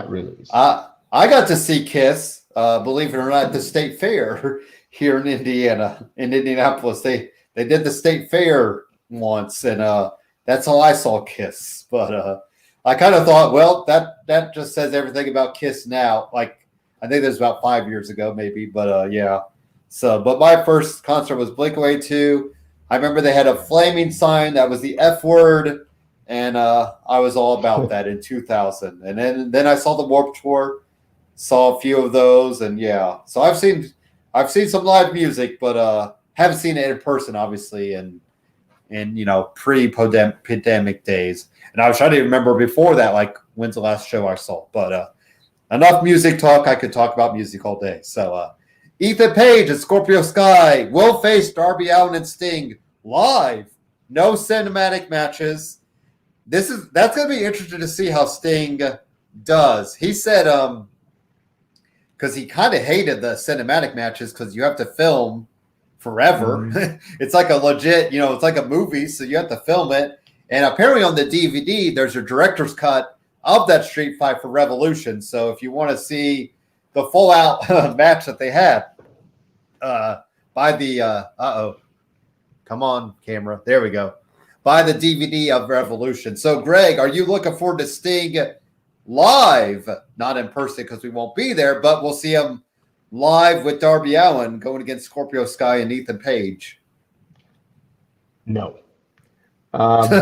release. I got to see Kiss, believe it or not, at the State Fair here in Indianapolis. They did the State Fair once, and that's how I saw Kiss. But I kind of thought, well, that just says everything about Kiss now. Like, I think that was about 5 years ago, maybe. But yeah. So, but my first concert was Blink-182. I remember they had a flaming sign that was the F word, and I was all about that in 2000. And then I saw the Warped Tour, saw a few of those, and yeah. So I've seen some live music, but haven't seen it in person, obviously, in pre-pandemic days. And I was trying to remember before that, like, when's the last show I saw. But enough music talk. I could talk about music all day. So Ethan Page and Scorpio Sky will face Darby Allin and Sting live. No cinematic matches. That's going to be interesting to see how Sting does. He said because he kind of hated the cinematic matches because you have to film forever. It's like a legit, it's like a movie, so you have to film it. And apparently on the DVD, there's a director's cut of that Street Fight for Revolution. So if you want to see the full out match that they had by the come on, camera. There we go. buy the DVD of Revolution. So, Greg, are you looking forward to Sting live? Not in person because we won't be there, but we'll see him live with Darby Allin going against Scorpio Sky and Ethan Page. No. Probably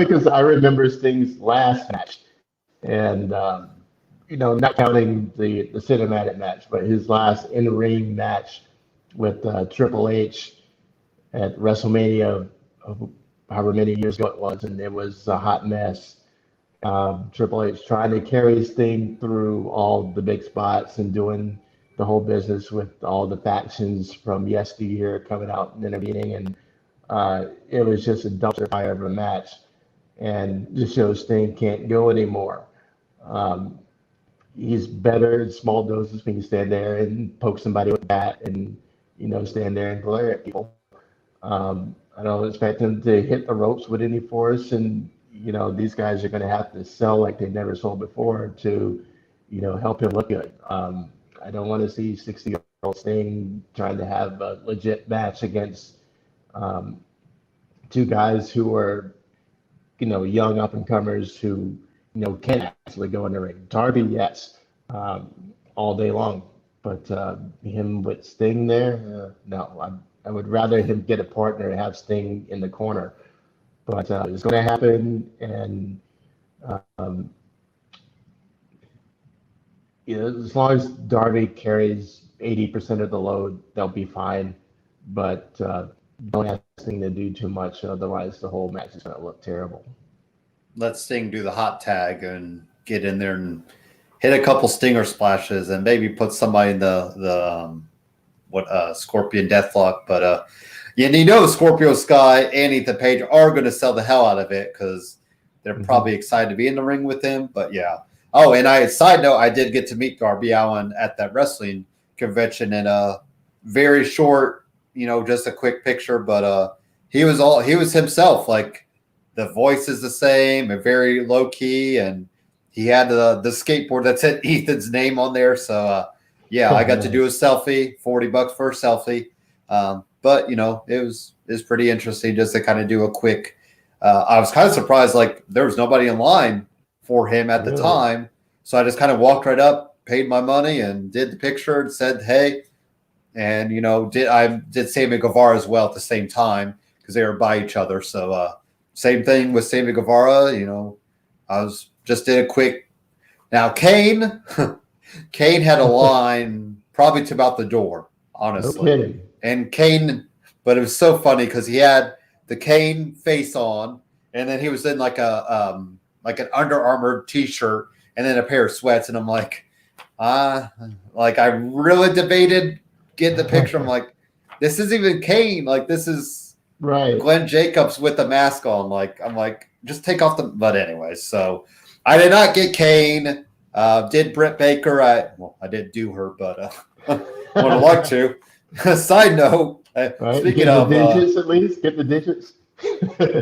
because I remember Sting's last match. And, not counting the cinematic match, but his last in-ring match with Triple H at WrestleMania of however many years ago it was, and it was a hot mess. Triple H trying to carry Sting through all the big spots and doing the whole business with all the factions from yesteryear coming out and intervening, and it was just a dumpster fire of a match, and just shows Sting can't go anymore. He's better in small doses when you stand there and poke somebody with a bat and, stand there and glare at people. I don't expect him to hit the ropes with any force, and, these guys are going to have to sell like they've never sold before to, help him look good. I don't want to see 60-year-old Sting trying to have a legit match against two guys who are, young up-and-comers who, can actually go in the ring. Darby, yes, all day long. But him with Sting there, no. I would rather him get a partner and have Sting in the corner. But it's going to happen, and as long as Darby carries 80% of the load, they'll be fine. But don't ask Sting to do too much, otherwise the whole match is going to look terrible. Let Sting do the hot tag and get in there and hit a couple stinger splashes and maybe put somebody in the Scorpion Deathlock. But Scorpio Sky and Ethan Page are going to sell the hell out of it because they're probably excited to be in the ring with him. But yeah. Oh, and side note, I did get to meet Darby Allin at that wrestling convention in a very short, just a quick picture. But he was himself. Like, the voice is the same and very low key, and he had the skateboard that said Ethan's name on there. So I got to do a selfie, $40 for a selfie. But it was pretty interesting just to kind of do a quick. I was kind of surprised, like there was nobody in line for him at the time, so I just kind of walked right up, paid my money, and did the picture and said hey, and did Sammy Guevara as well at the same time because they were by each other. So same thing with Sammy Guevara. I was just did a quick. Now Kane had a line probably to about the door, honestly. Okay. And Kane, but it was so funny because he had the Kane face on, and then he was in like an Under Armour t-shirt and then a pair of sweats, and I'm like I really debated getting the picture. I'm like, this isn't even Kane. Like, this is right. Glenn Jacobs with the mask on. Like, I'm like, just take off the. But anyways, so I did not get Kane. Did Britt Baker? I did do her, but would have liked to. Side note, Right. speaking of digits, at least get the digits.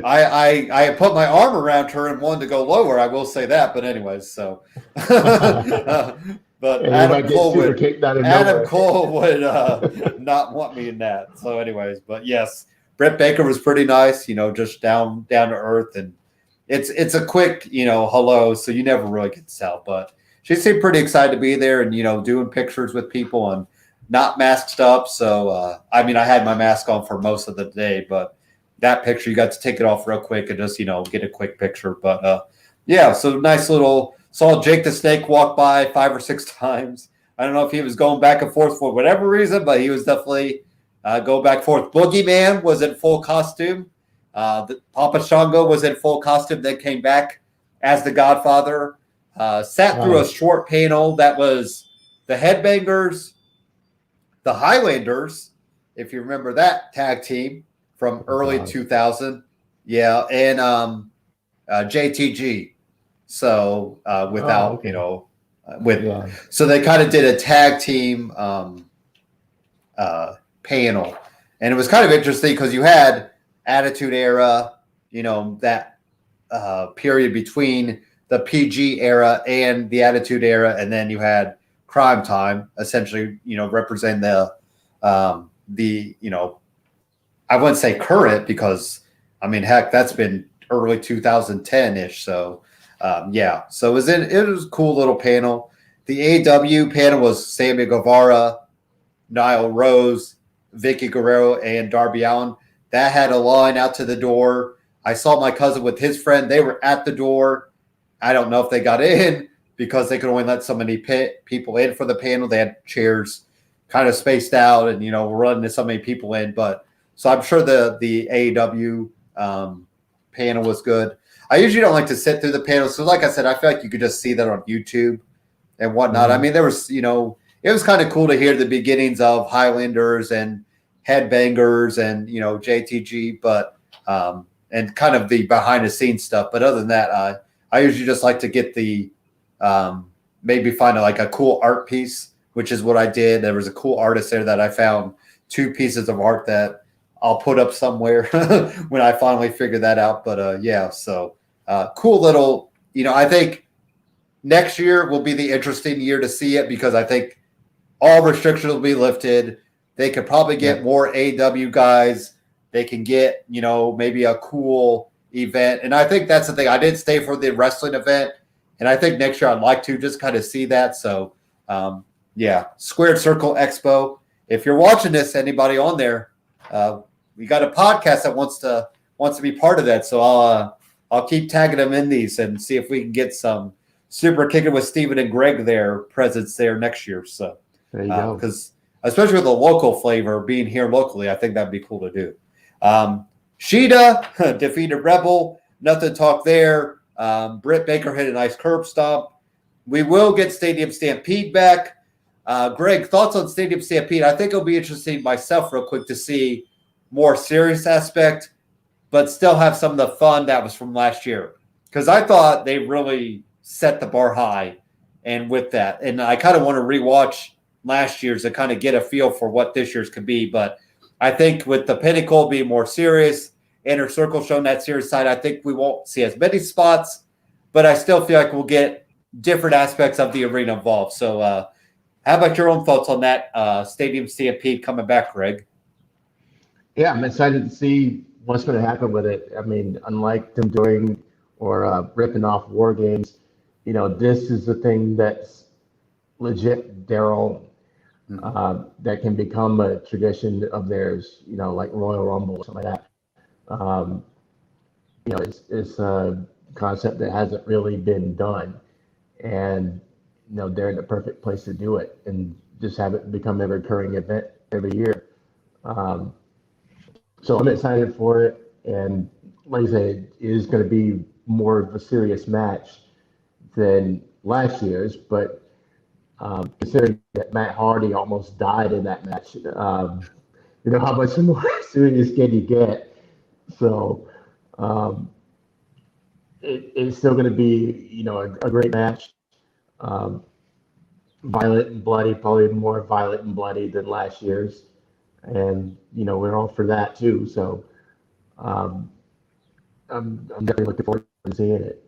I put my arm around her and wanted to go lower. I will say that, but anyways, so. But Adam Cole would not want me in that. So, anyways, but yes, Britt Baker was pretty nice. Just down to earth, and it's a quick hello. So you never really get to tell, but she seemed pretty excited to be there and doing pictures with people and not masked up. So I had my mask on for most of the day, but that picture you got to take it off real quick and just get a quick picture. But so nice little. Saw Jake the Snake walk by 5 or 6 times. I don't know if he was going back and forth for whatever reason, but he was definitely going back and forth. Boogeyman was in full costume. Papa Shango was in full costume, then came back as the Godfather. Sat through a short panel that was the Headbangers, the Highlanders, if you remember that tag team from early 2000. Yeah, and JTG. So without so they kind of did a tag team panel, and it was kind of interesting because you had Attitude Era, that period between the PG era and the Attitude Era, and then you had Crime Time, essentially, representing the I wouldn't say current because I mean, heck, that's been early 2010-ish. So, So it was a cool little panel. The AEW panel was Sammy Guevara, Niall Rose, Vicky Guerrero, and Darby Allin. That had a line out to the door. I saw my cousin with his friend. They were at the door. I don't know if they got in because they could only let so many people in for the panel. They had chairs kind of spaced out and, running so many people in. But so I'm sure the AEW panel was good. I usually don't like to sit through the panel. So like I said, I feel like you could just see that on YouTube and whatnot. I mean, there was, it was kind of cool to hear the beginnings of Highlanders and Headbangers and, JTG, but and kind of the behind the scenes stuff. But other than that, I usually just like to get the maybe find like a cool art piece, which is what I did. There was a cool artist there that I found 2 pieces of art that I'll put up somewhere when I finally figure that out. But so cool little, I think next year will be the interesting year to see it because I think all restrictions will be lifted. They could probably get more AEW guys. They can get, maybe a cool event. And I think that's the thing. I did stay for the wrestling event. And I think next year I'd like to just kind of see that. So, Squared Circle Expo. If you're watching this, anybody on there, we got a podcast that wants to be part of that. So I'll keep tagging them in these and see if we can get some Superkickin with Steven and Greg there presence there next year. So there you go. Because especially with the local flavor being here locally, I think that'd be cool to do. Sheeta defeated Rebel. Nothing to talk there. Britt Baker hit a nice curb stomp. We will get Stadium Stampede back. Greg, thoughts on Stadium Stampede? I think it'll be interesting myself real quick to see more serious aspect, but still have some of the fun that was from last year. Because I thought they really set the bar high and with that. And I kind of want to rewatch last year's to kind of get a feel for what this year's could be. But I think with the Pinnacle being more serious, Inner Circle showing that serious side, I think we won't see as many spots, but I still feel like we'll get different aspects of the arena involved. So how about your own thoughts on that Stadium Stampede coming back, Greg? Yeah, I'm excited to see what's going to happen with it. I mean, unlike them doing or ripping off War Games, this is the thing that's legit Daryl that can become a tradition of theirs, like Royal Rumble or something like that. It's a concept that hasn't really been done. And, they're in the perfect place to do it and just have it become a recurring event every year. So I'm excited for it. And like I said, it is going to be more of a serious match than last year's, but considering that Matt Hardy almost died in that match, how much more serious can you get? So it's still going to be, a great match. Violent and bloody, probably more violent and bloody than last year's. And, we're all for that too. So I'm definitely looking forward to seeing it.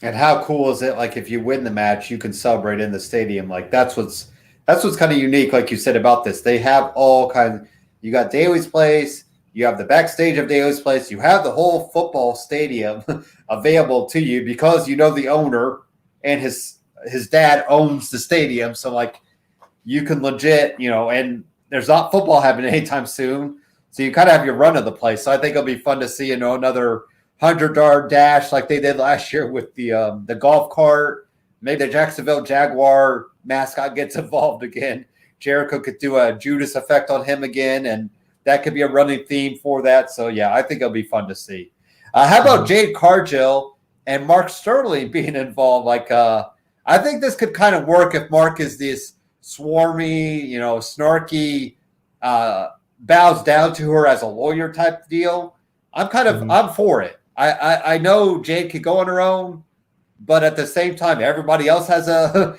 And how cool is it? Like if you win the match, you can celebrate in the stadium. Like that's what's kind of unique, like you said about this. They have all kinds. You got Daly's Place, you have the backstage of Daly's Place, you have the whole football stadium available to you because the owner and his dad owns the stadium. So like you can legit, and there's not football happening anytime soon. So you kind of have your run of the place. So I think it'll be fun to see, another 100-yard dash like they did last year with the golf cart. Maybe the Jacksonville Jaguar mascot gets involved again. Jericho could do a Judas effect on him again, and that could be a running theme for that. So, yeah, I think it'll be fun to see. How about Jade Cargill and Mark Sterling being involved? Like, I think this could kind of work if Mark is this swarmy, snarky, bows down to her as a lawyer type deal. I'm for it. I know Jade could go on her own, but at the same time, everybody else has a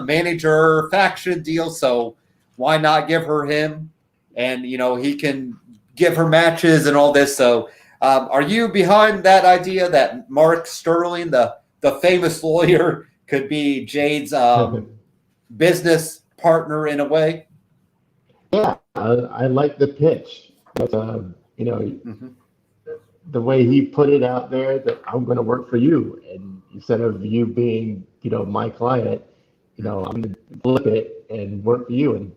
manager faction deal. So why not give her him? And, he can give her matches and all this. So are you behind that idea that Mark Sterling, the famous lawyer, could be Jade's business partner in a way? Yeah, I like the pitch. But, the way he put it out there that I'm going to work for you, and instead of you being, my client, I'm going to flip it and work for you, and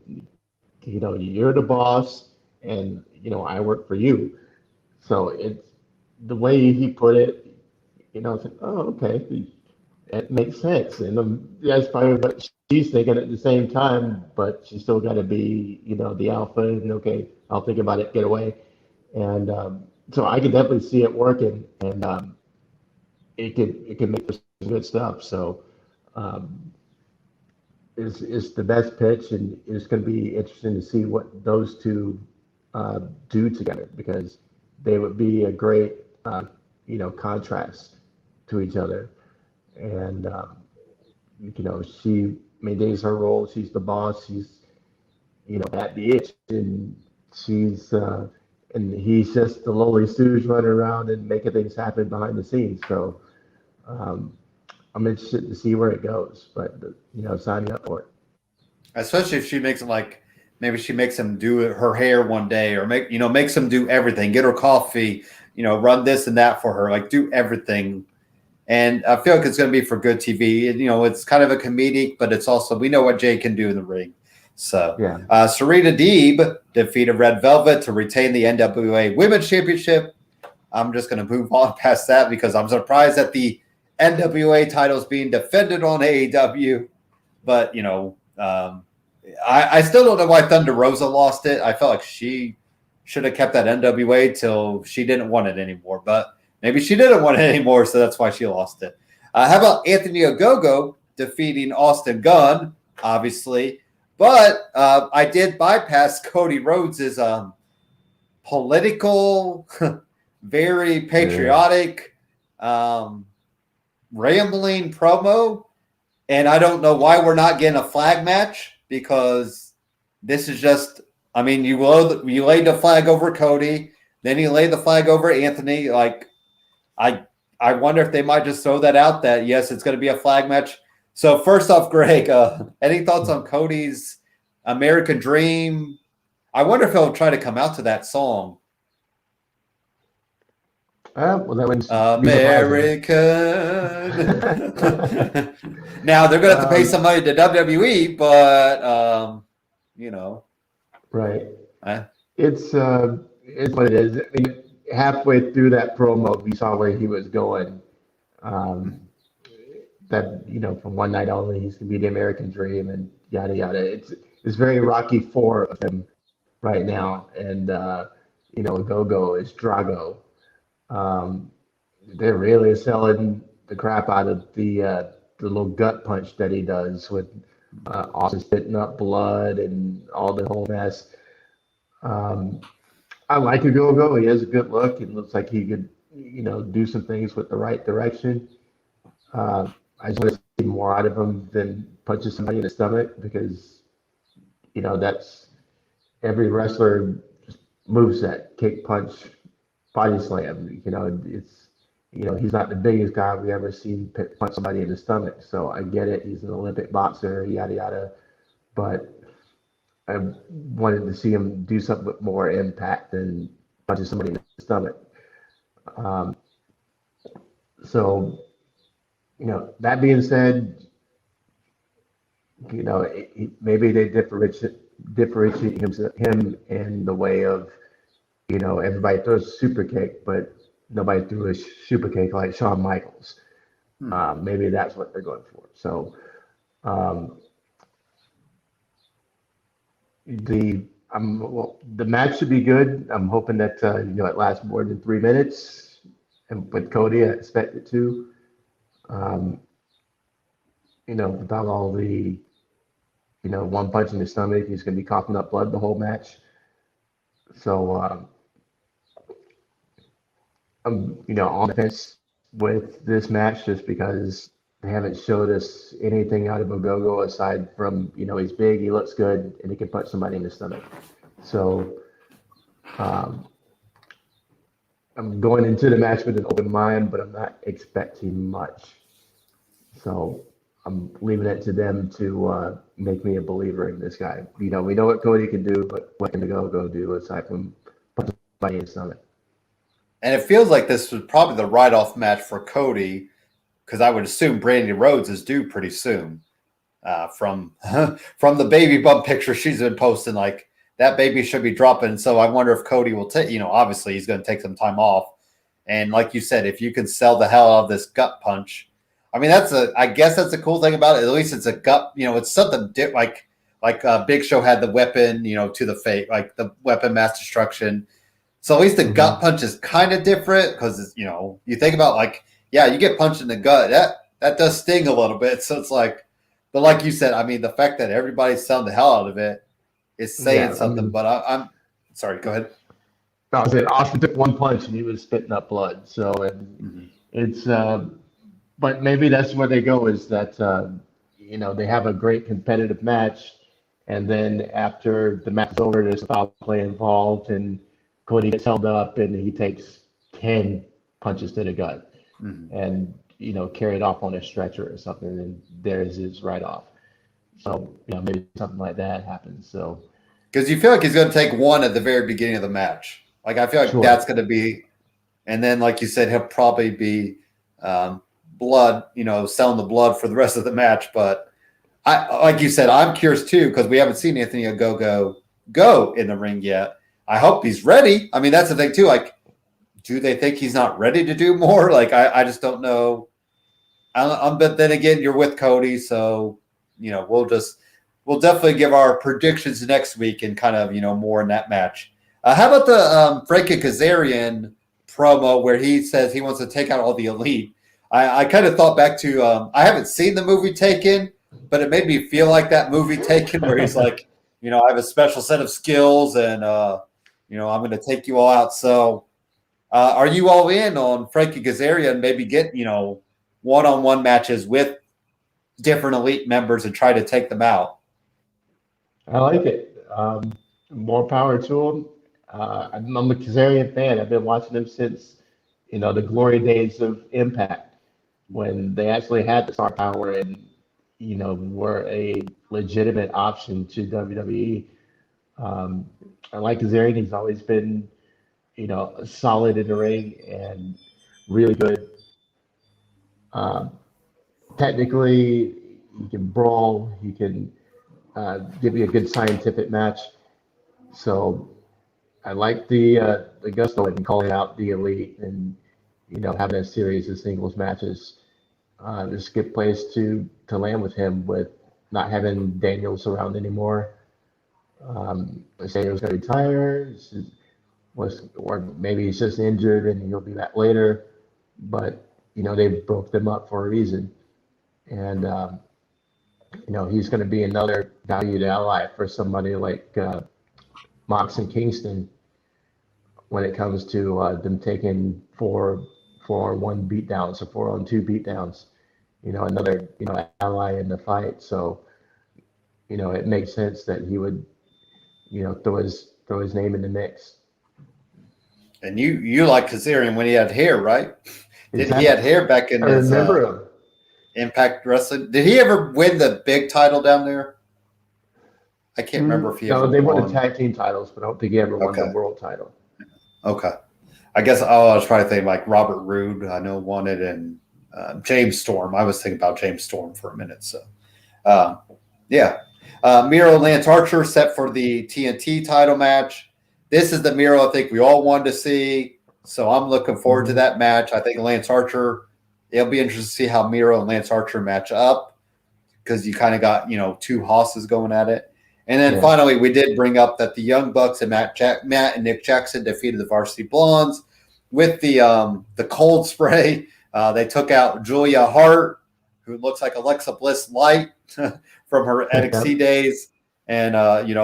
you're the boss, and I work for you. So it's the way he put it. It's like, oh, okay, it makes sense, and that's probably what she's thinking at the same time. But she's still got to be, the alpha, and okay, I'll think about it, get away, and so I can definitely see it working, and it could make for some good stuff. So um, it's the best pitch, and it's going to be interesting to see what those two do together, because they would be a great contrast to each other. And she maintains her role. She's the boss. She's that bitch, and she's and he's just the lowly stooge running around and making things happen behind the scenes. So um, I'm interested to see where it goes, but sign me up for it. Especially if she makes him like maybe she makes him do her hair one day, or makes him do everything, get her coffee, run this and that for her, like do everything. And I feel like it's going to be for good TV. And, it's kind of a comedic, but it's also, we know what Jay can do in the ring. So, Yeah. Serena Deeb defeated Red Velvet to retain the NWA Women's Championship. I'm just going to move on past that because I'm surprised that the NWA title is being defended on AEW. But, I still don't know why Thunder Rosa lost it. I felt like she should have kept that NWA till she didn't want it anymore. But maybe she didn't want it anymore, so that's why she lost it. How about Anthony Ogogo defeating Austin Gunn, obviously. But I did bypass Cody Rhodes' political, very patriotic, rambling promo. And I don't know why we're not getting a flag match, because this is just, you laid the flag over Cody, then you laid the flag over Anthony. Like, I wonder if they might just throw that out that, yes, it's going to be a flag match. So first off, Greg, any thoughts on Cody's American Dream? I wonder if he'll try to come out to that song. Well, that one's American. Now they're going to have to pay some money to WWE, but right. It's what it is. Halfway through that promo, we saw where he was going. That from One Night Only, he's gonna be the American Dream, and yada yada. It's very Rocky IV of him right now, and Go is Drago. They're really selling the crap out of the little gut punch that he does with Austin spitting up blood and all the whole mess. I like Go. He has a good look. It looks like he could, do some things with the right direction. I just want to see more out of him than punches somebody in the stomach, because, that's every wrestler moves that kick, punch, body slam. He's not the biggest guy we ever seen punch somebody in the stomach. So I get it. He's an Olympic boxer, yada yada, but I wanted to see him do something with more impact than punching somebody in the stomach. So, that being said, maybe they differentiate him in the way of, everybody throws a super kick, but nobody threw a super kick like Shawn Michaels. Maybe that's what they're going for. So, the match should be good. I'm hoping that it lasts more than 3 minutes, and with Cody, I expect it to. Without all the one punch in the stomach, he's going to be coughing up blood the whole match. So I'm on the fence with this match, just because they haven't showed us anything out of Ogogo aside from, he's big, he looks good, and he can punch somebody in the stomach. So I'm going into the match with an open mind, but I'm not expecting much. So I'm leaving it to them to make me a believer in this guy. We know what Cody can do, but what can Ogogo do aside from punching somebody in the stomach? And it feels like this was probably the write-off match for Cody, because I would assume Brandy Rhodes is due pretty soon. From the baby bump picture she's been posting, like that baby should be dropping. So I wonder if Cody will take, obviously he's going to take some time off. And like you said, if you can sell the hell out of this gut punch, I mean, I guess that's a cool thing about it. At least it's a gut, it's something like Big Show had the weapon, to the face, like the weapon mass destruction. So at least the gut punch is kind of different because, you think about like, yeah, you get punched in the gut. That does sting a little bit. So it's like, but like you said, I mean, the fact that everybody's selling the hell out of it is saying something. But I'm sorry. Go ahead. No, I said Austin took one punch and he was spitting up blood. So it's, but maybe that's where they go is that, they have a great competitive match. And then after the match is over, there's foul play involved and Cody gets held up and he takes 10 punches to the gut and, carried off on a stretcher or something. And there's his write-off. So, maybe something like that happens. So, because you feel like he's going to take one at the very beginning of the match. Like, I feel like that's going to be, and then, like you said, he'll probably be blood, selling the blood for the rest of the match. But like you said, I'm curious too, because we haven't seen Anthony Ogogo go in the ring yet. I hope he's ready. I mean, that's the thing too. Like, do they think he's not ready to do more? Like, I just don't know. But then again, you're with Cody, so we'll definitely give our predictions next week and kind of more in that match. How about the Frankie Kazarian promo where he says he wants to take out all the elite? I kind of thought back to I haven't seen the movie Taken, but it made me feel like that movie Taken where he's like, I have a special set of skills and I'm going to take you all out. So are you all in on Frankie Kazarian maybe get one-on-one matches with different elite members and try to take them out? I like it. More power to him. I'm a Kazarian fan. I've been watching him since, the glory days of Impact when they actually had the star power and, were a legitimate option to WWE. I like Kazarian. He's always been, solid in the ring and really good. Technically, he can brawl. He can give you a good scientific match. So I like the gusto in calling out the elite and having a series of singles matches. There's a good place to land with him with not having Daniels around anymore. Daniels going to retire, or maybe he's just injured and he'll be back later. But they broke them up for a reason, and he's going to be another valued ally for somebody like Mox and Kingston when it comes to them taking 4-on-1 beatdowns or 4-on-2 beatdowns. Another ally in the fight. So it makes sense that he would throw his name in the mix. And you like Kazarian when he had hair, right? He had hair back in his Impact Wrestling. Did he ever win the big title down there? I can't remember if he ever won. They won the tag team titles, but I don't think he ever won the world title. Okay. I guess I was probably thinking like Robert Roode, I know won it, and James Storm. I was thinking about James Storm for a minute. So, Miro Lance Archer set for the TNT title match. This is the Miro I think we all wanted to see. So I'm looking forward to that match. I think Lance Archer, it'll be interesting to see how Miro and Lance Archer match up because you kind of got, two hosses going at it. And then finally, we did bring up that the Young Bucks and Matt and Nick Jackson defeated the Varsity Blondes with the cold spray. They took out Julia Hart, who looks like Alexa Bliss light from her NXT days. And,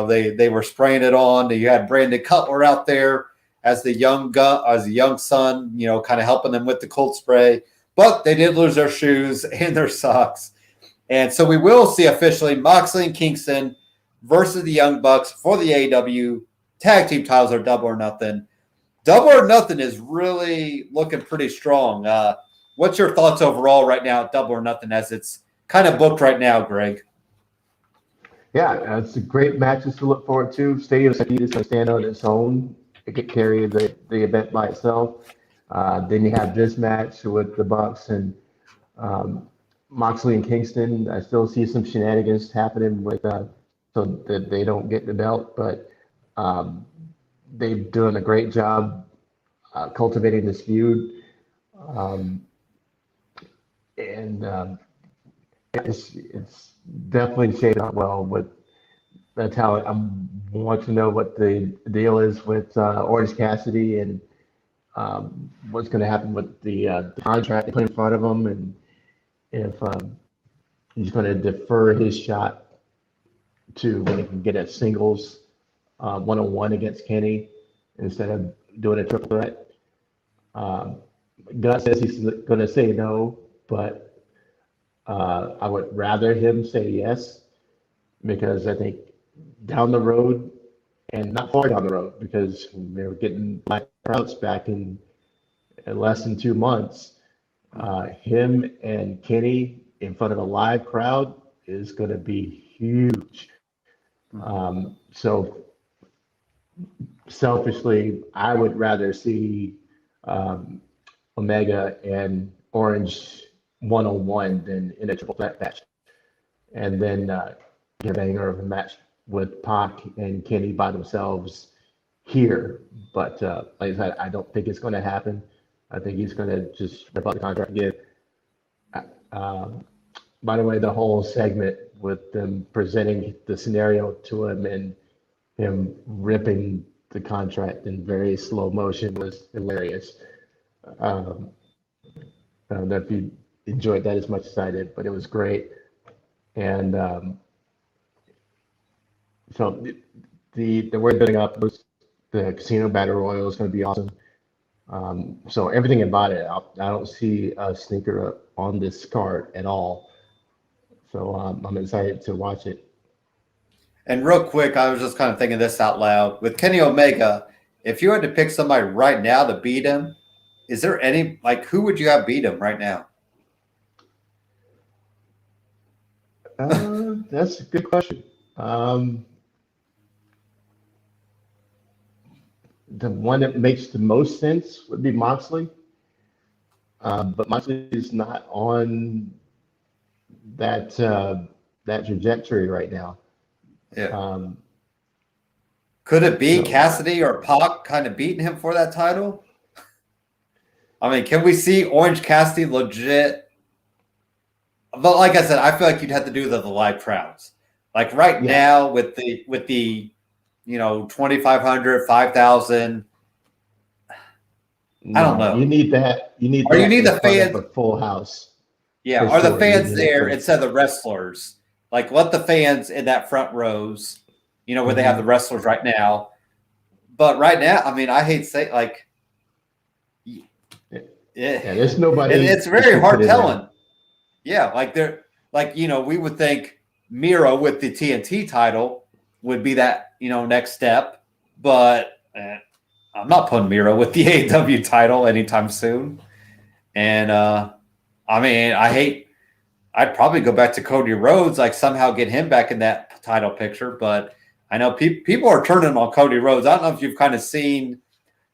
they were spraying it on. You had Brandon Cutler out there as the young son, kind of helping them with the cold spray. But they did lose their shoes and their socks. And so we will see officially Moxley and Kingston versus the Young Bucks for the AEW tag team titles or Double or Nothing. Double or Nothing is really looking pretty strong. What's your thoughts overall right now at Double or Nothing as it's kind of booked right now, Greg? Yeah, it's a great matches to look forward to. Stadium Sakita is going to stand on its own. It could carry the event by itself. Then you have this match with the Bucks and Moxley and Kingston. I still see some shenanigans happening with so that they don't get the belt, but they've done a great job cultivating this feud, and it's definitely shaped up well. With that's how I want to know what the deal is with Orange Cassidy and what's going to happen with the contract they put in front of him, and if he's going to defer his shot to when he can get a singles one-on-one against Kenny instead of doing a triple threat. Gus says he's going to say no, but I would rather him say yes, because I think down the road, and not far down the road, because they were getting black crowds back in less than 2 months, him and Kenny in front of a live crowd is going to be huge. So selfishly, I would rather see Omega and Orange one-on-one than in a triple threat match, and then get a banger of a match with Pac and Kenny by themselves here. But like I said, I don't think it's going to happen. I think he's going to just rip up the contract again. By the way, the whole segment with them presenting the scenario to him and him ripping the contract in very slow motion was hilarious. I don't know if you enjoyed that as much as I did, but it was great. And so the word building up was the Casino Battle Royal is going to be awesome. So everything about it, I don't see a sneaker on this card at all. So I'm excited to watch it. And real quick, I was just kind of thinking this out loud. With Kenny Omega, if you had to pick somebody right now to beat him, is there any, like, who would you have beat him right now? That's a good question. The one that makes the most sense would be Moxley. But Moxley is not on that trajectory right now. Yeah. Could it be Cassidy or Pac kind of beating him for that title? I mean, can we see Orange Cassidy legit? But like I said, I feel like you'd have to do the live crowds. Like right now with the 2,500, 5,000. I don't know. You need that. You need. Or you need the fans. A full house. Yeah, are the fans there instead of the wrestlers? Like, let the fans in that front rows, where they have the wrestlers right now. But right now, I mean, I hate to say, like, there's nobody. It's very hard telling. Yeah, we would think Miro with the TNT title would be that, next step. But I'm not putting Miro with the AEW title anytime soon. And, I mean, I'd probably go back to Cody Rhodes, like somehow get him back in that title picture. But I know people are turning on Cody Rhodes. I don't know if you've kind of seen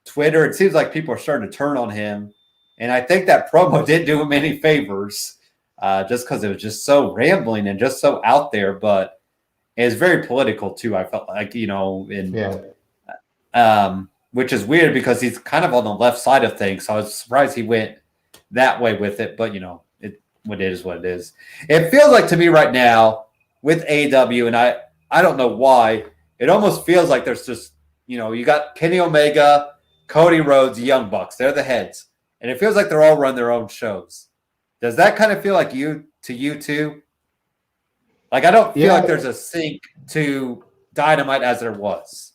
Twitter. It seems like people are starting to turn on him. And I think that promo didn't do him any favors just because it was just so rambling and just so out there. But it's very political, too, I felt like, which is weird because he's kind of on the left side of things. So I was surprised he went that way with it. But, what it is what it is. It feels like to me right now with AEW, and I don't know why, it almost feels like there's just, you got Kenny Omega, Cody Rhodes, Young Bucks. They're the heads. And it feels like they're all run their own shows. Does that kind of feel like you too? Like, I don't feel like there's a sync to Dynamite as there was.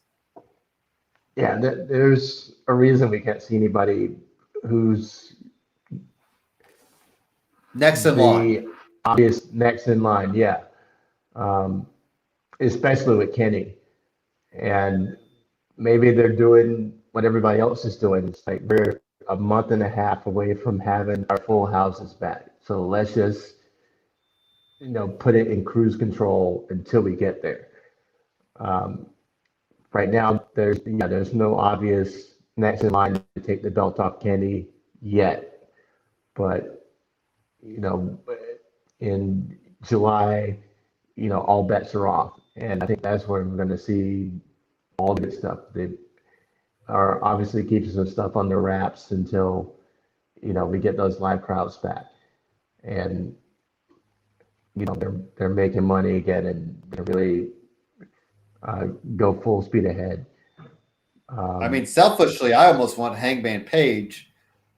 Yeah, there's a reason we can't see anybody who's next in line. Obvious next in line, yeah. Especially with Kenny. And maybe they're doing what everybody else is doing. It's like we're a month and a half away from having our full houses back. So let's just, put it in cruise control until we get there. Right now, there's no obvious next in line to take the belt off Kenny yet, but in July, all bets are off, and I think that's where we're going to see all the good stuff. They are obviously keeping some stuff under wraps until we get those live crowds back, and they're making money again, and they're really go full speed ahead. I mean, selfishly, I almost want Hangman Page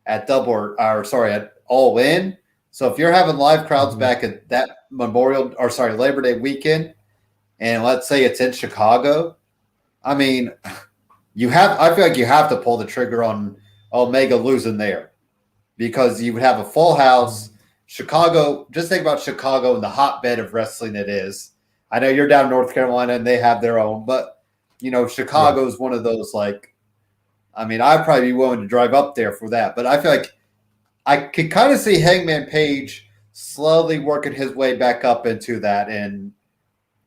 at at All In. So if you're having live crowds back at that Labor Day weekend, and let's say it's in Chicago, I mean, I feel like you have to pull the trigger on Omega losing there, because you would have a full house. Chicago, just think about Chicago and the hotbed of wrestling it is. I know you're down in North Carolina and they have their own, but Chicago is one of those, I'd probably be willing to drive up there for that. But I feel like I could kind of see Hangman Page slowly working his way back up into that. And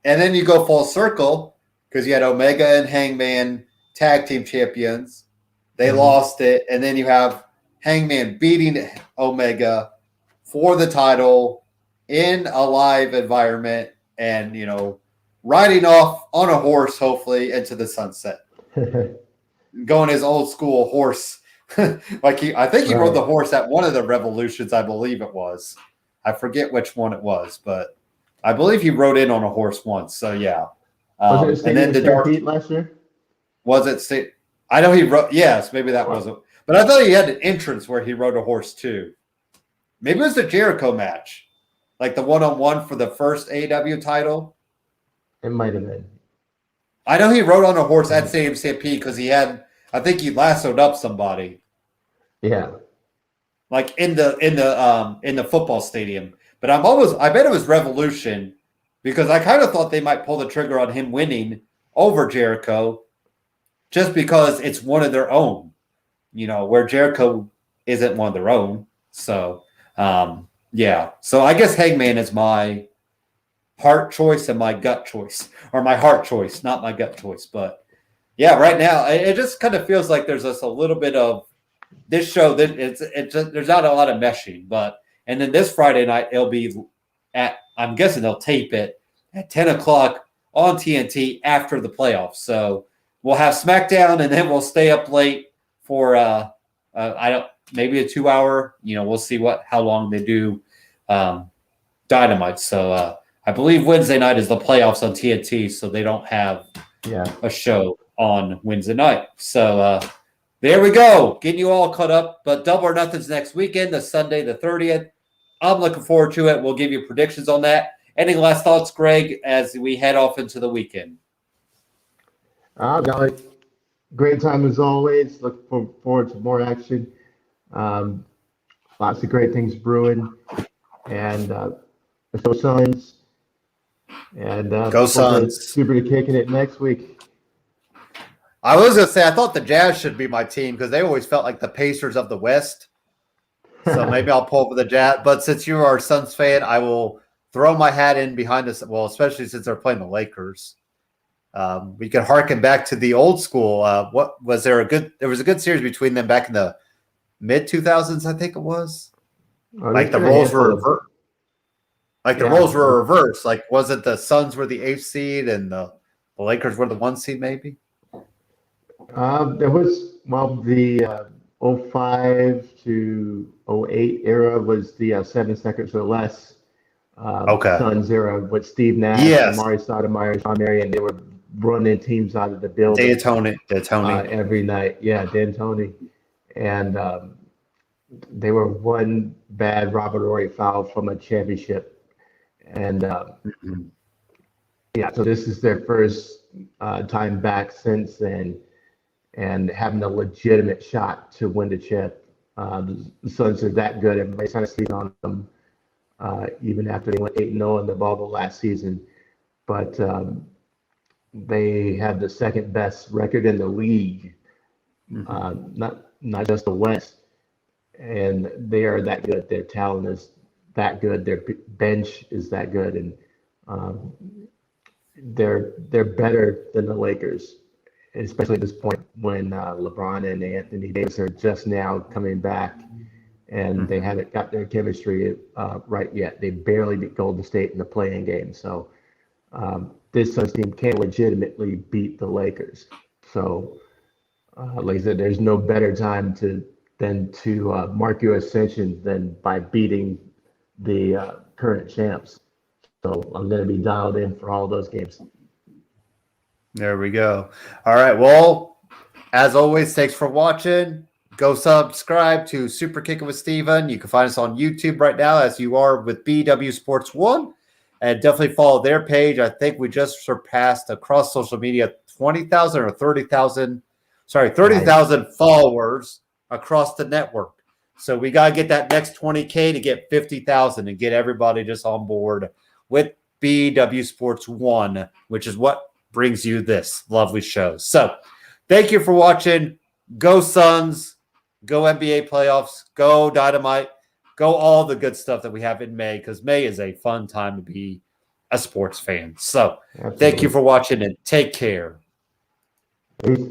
then you go full circle, because you had Omega and Hangman tag team champions. They lost it. And then you have Hangman beating Omega for the title in a live environment and, riding off on a horse, hopefully, into the sunset. Going his old school horse. I think he rode the horse at one of the Revolutions, I believe it was. I forget which one it was, but I believe he rode in on a horse once. So, yeah. Was it and then the Stampede last year? Was it? I know he rode. Yes, maybe that wasn't. But I thought he had an entrance where he rode a horse too. Maybe it was the Jericho match, like the one-on-one for the first AEW title. It might have been. I know he rode on a horse at Stadium Stampede because I think he lassoed up somebody. Yeah. Like in the football stadium. But I bet it was Revolution, because I kind of thought they might pull the trigger on him winning over Jericho, just because it's one of their own, where Jericho isn't one of their own. So, yeah. So I guess Hangman is my heart choice and my gut choice, or my heart choice, not my gut choice. But yeah, right now it just kind of feels like there's just a little bit of this show that there's not a lot of meshing. And then this Friday night it'll be I'm guessing they'll tape it at 10 o'clock on TNT after the playoffs. So we'll have SmackDown, and then we'll stay up late for maybe a 2-hour. We'll see how long they do Dynamite. So I believe Wednesday night is the playoffs on TNT, so they don't have a show on Wednesday night. So there we go, getting you all caught up. But Double or Nothing's next weekend, the Sunday the 30th. I'm looking forward to it. We'll give you predictions on that. Any last thoughts, Greg, as we head off into the weekend? Got it. Great time as always. Looking forward to more action. Lots of great things brewing. And go Suns. And go Suns. Super kicking it next week. I was going to say, I thought the Jazz should be my team, because they always felt like the Pacers of the West. So maybe I'll pull for the Jazz. But since you are a Suns fan, I will throw my hat in behind us. Well, especially since they're playing the Lakers. We can harken back to the old school. What was there was a good series between them back in the mid 2000s, I think it was. Like the roles were reversed. Roles were reversed. Like, was it the Suns were the 8th seed and the Lakers were the 1 seed, maybe? There was the 05 to 08 era was the 7 seconds or less. Suns era with Steve Nash, and Amari Stoudemire, John Marion. They were running teams out of the building. D'Antoni. Every night. Yeah, D'Antoni. And they were one bad Robert Horry foul from a championship. And so this is their first time back since then, and having a legitimate shot to win the chip. The Suns are that good. Everybody's kind of sleeping on them, even after they went 8-0 in the bubble last season. But they have the second best record in the league, not just the West. And they are that good. Their talent is that good. Their bench is that good, and they're better than the Lakers. especially at this point when LeBron and Anthony Davis are just now coming back, and they haven't got their chemistry right yet. They barely beat Golden State in the play-in game. So this Suns team can legitimately beat the Lakers. So, like I said, there's no better time than to mark your ascension than by beating the current champs. So I'm going to be dialed in for all those games. There we go. All right. Well, as always, thanks for watching. Go subscribe to Super Kickin' with Steven. You can find us on YouTube right now as you are with BW Sports 1. And definitely follow their page. I think we just surpassed across social media 20,000 or 30,000. Sorry, 30,000 followers across the network. So we got to get that next 20K to get 50,000 and get everybody just on board with BW Sports 1, which is what brings you this lovely show. So thank you for watching. Go Suns. Go NBA playoffs. Go Dynamite. Go all the good stuff that we have in May, because May is a fun time to be a sports fan. So thank you for watching and take care. Peace.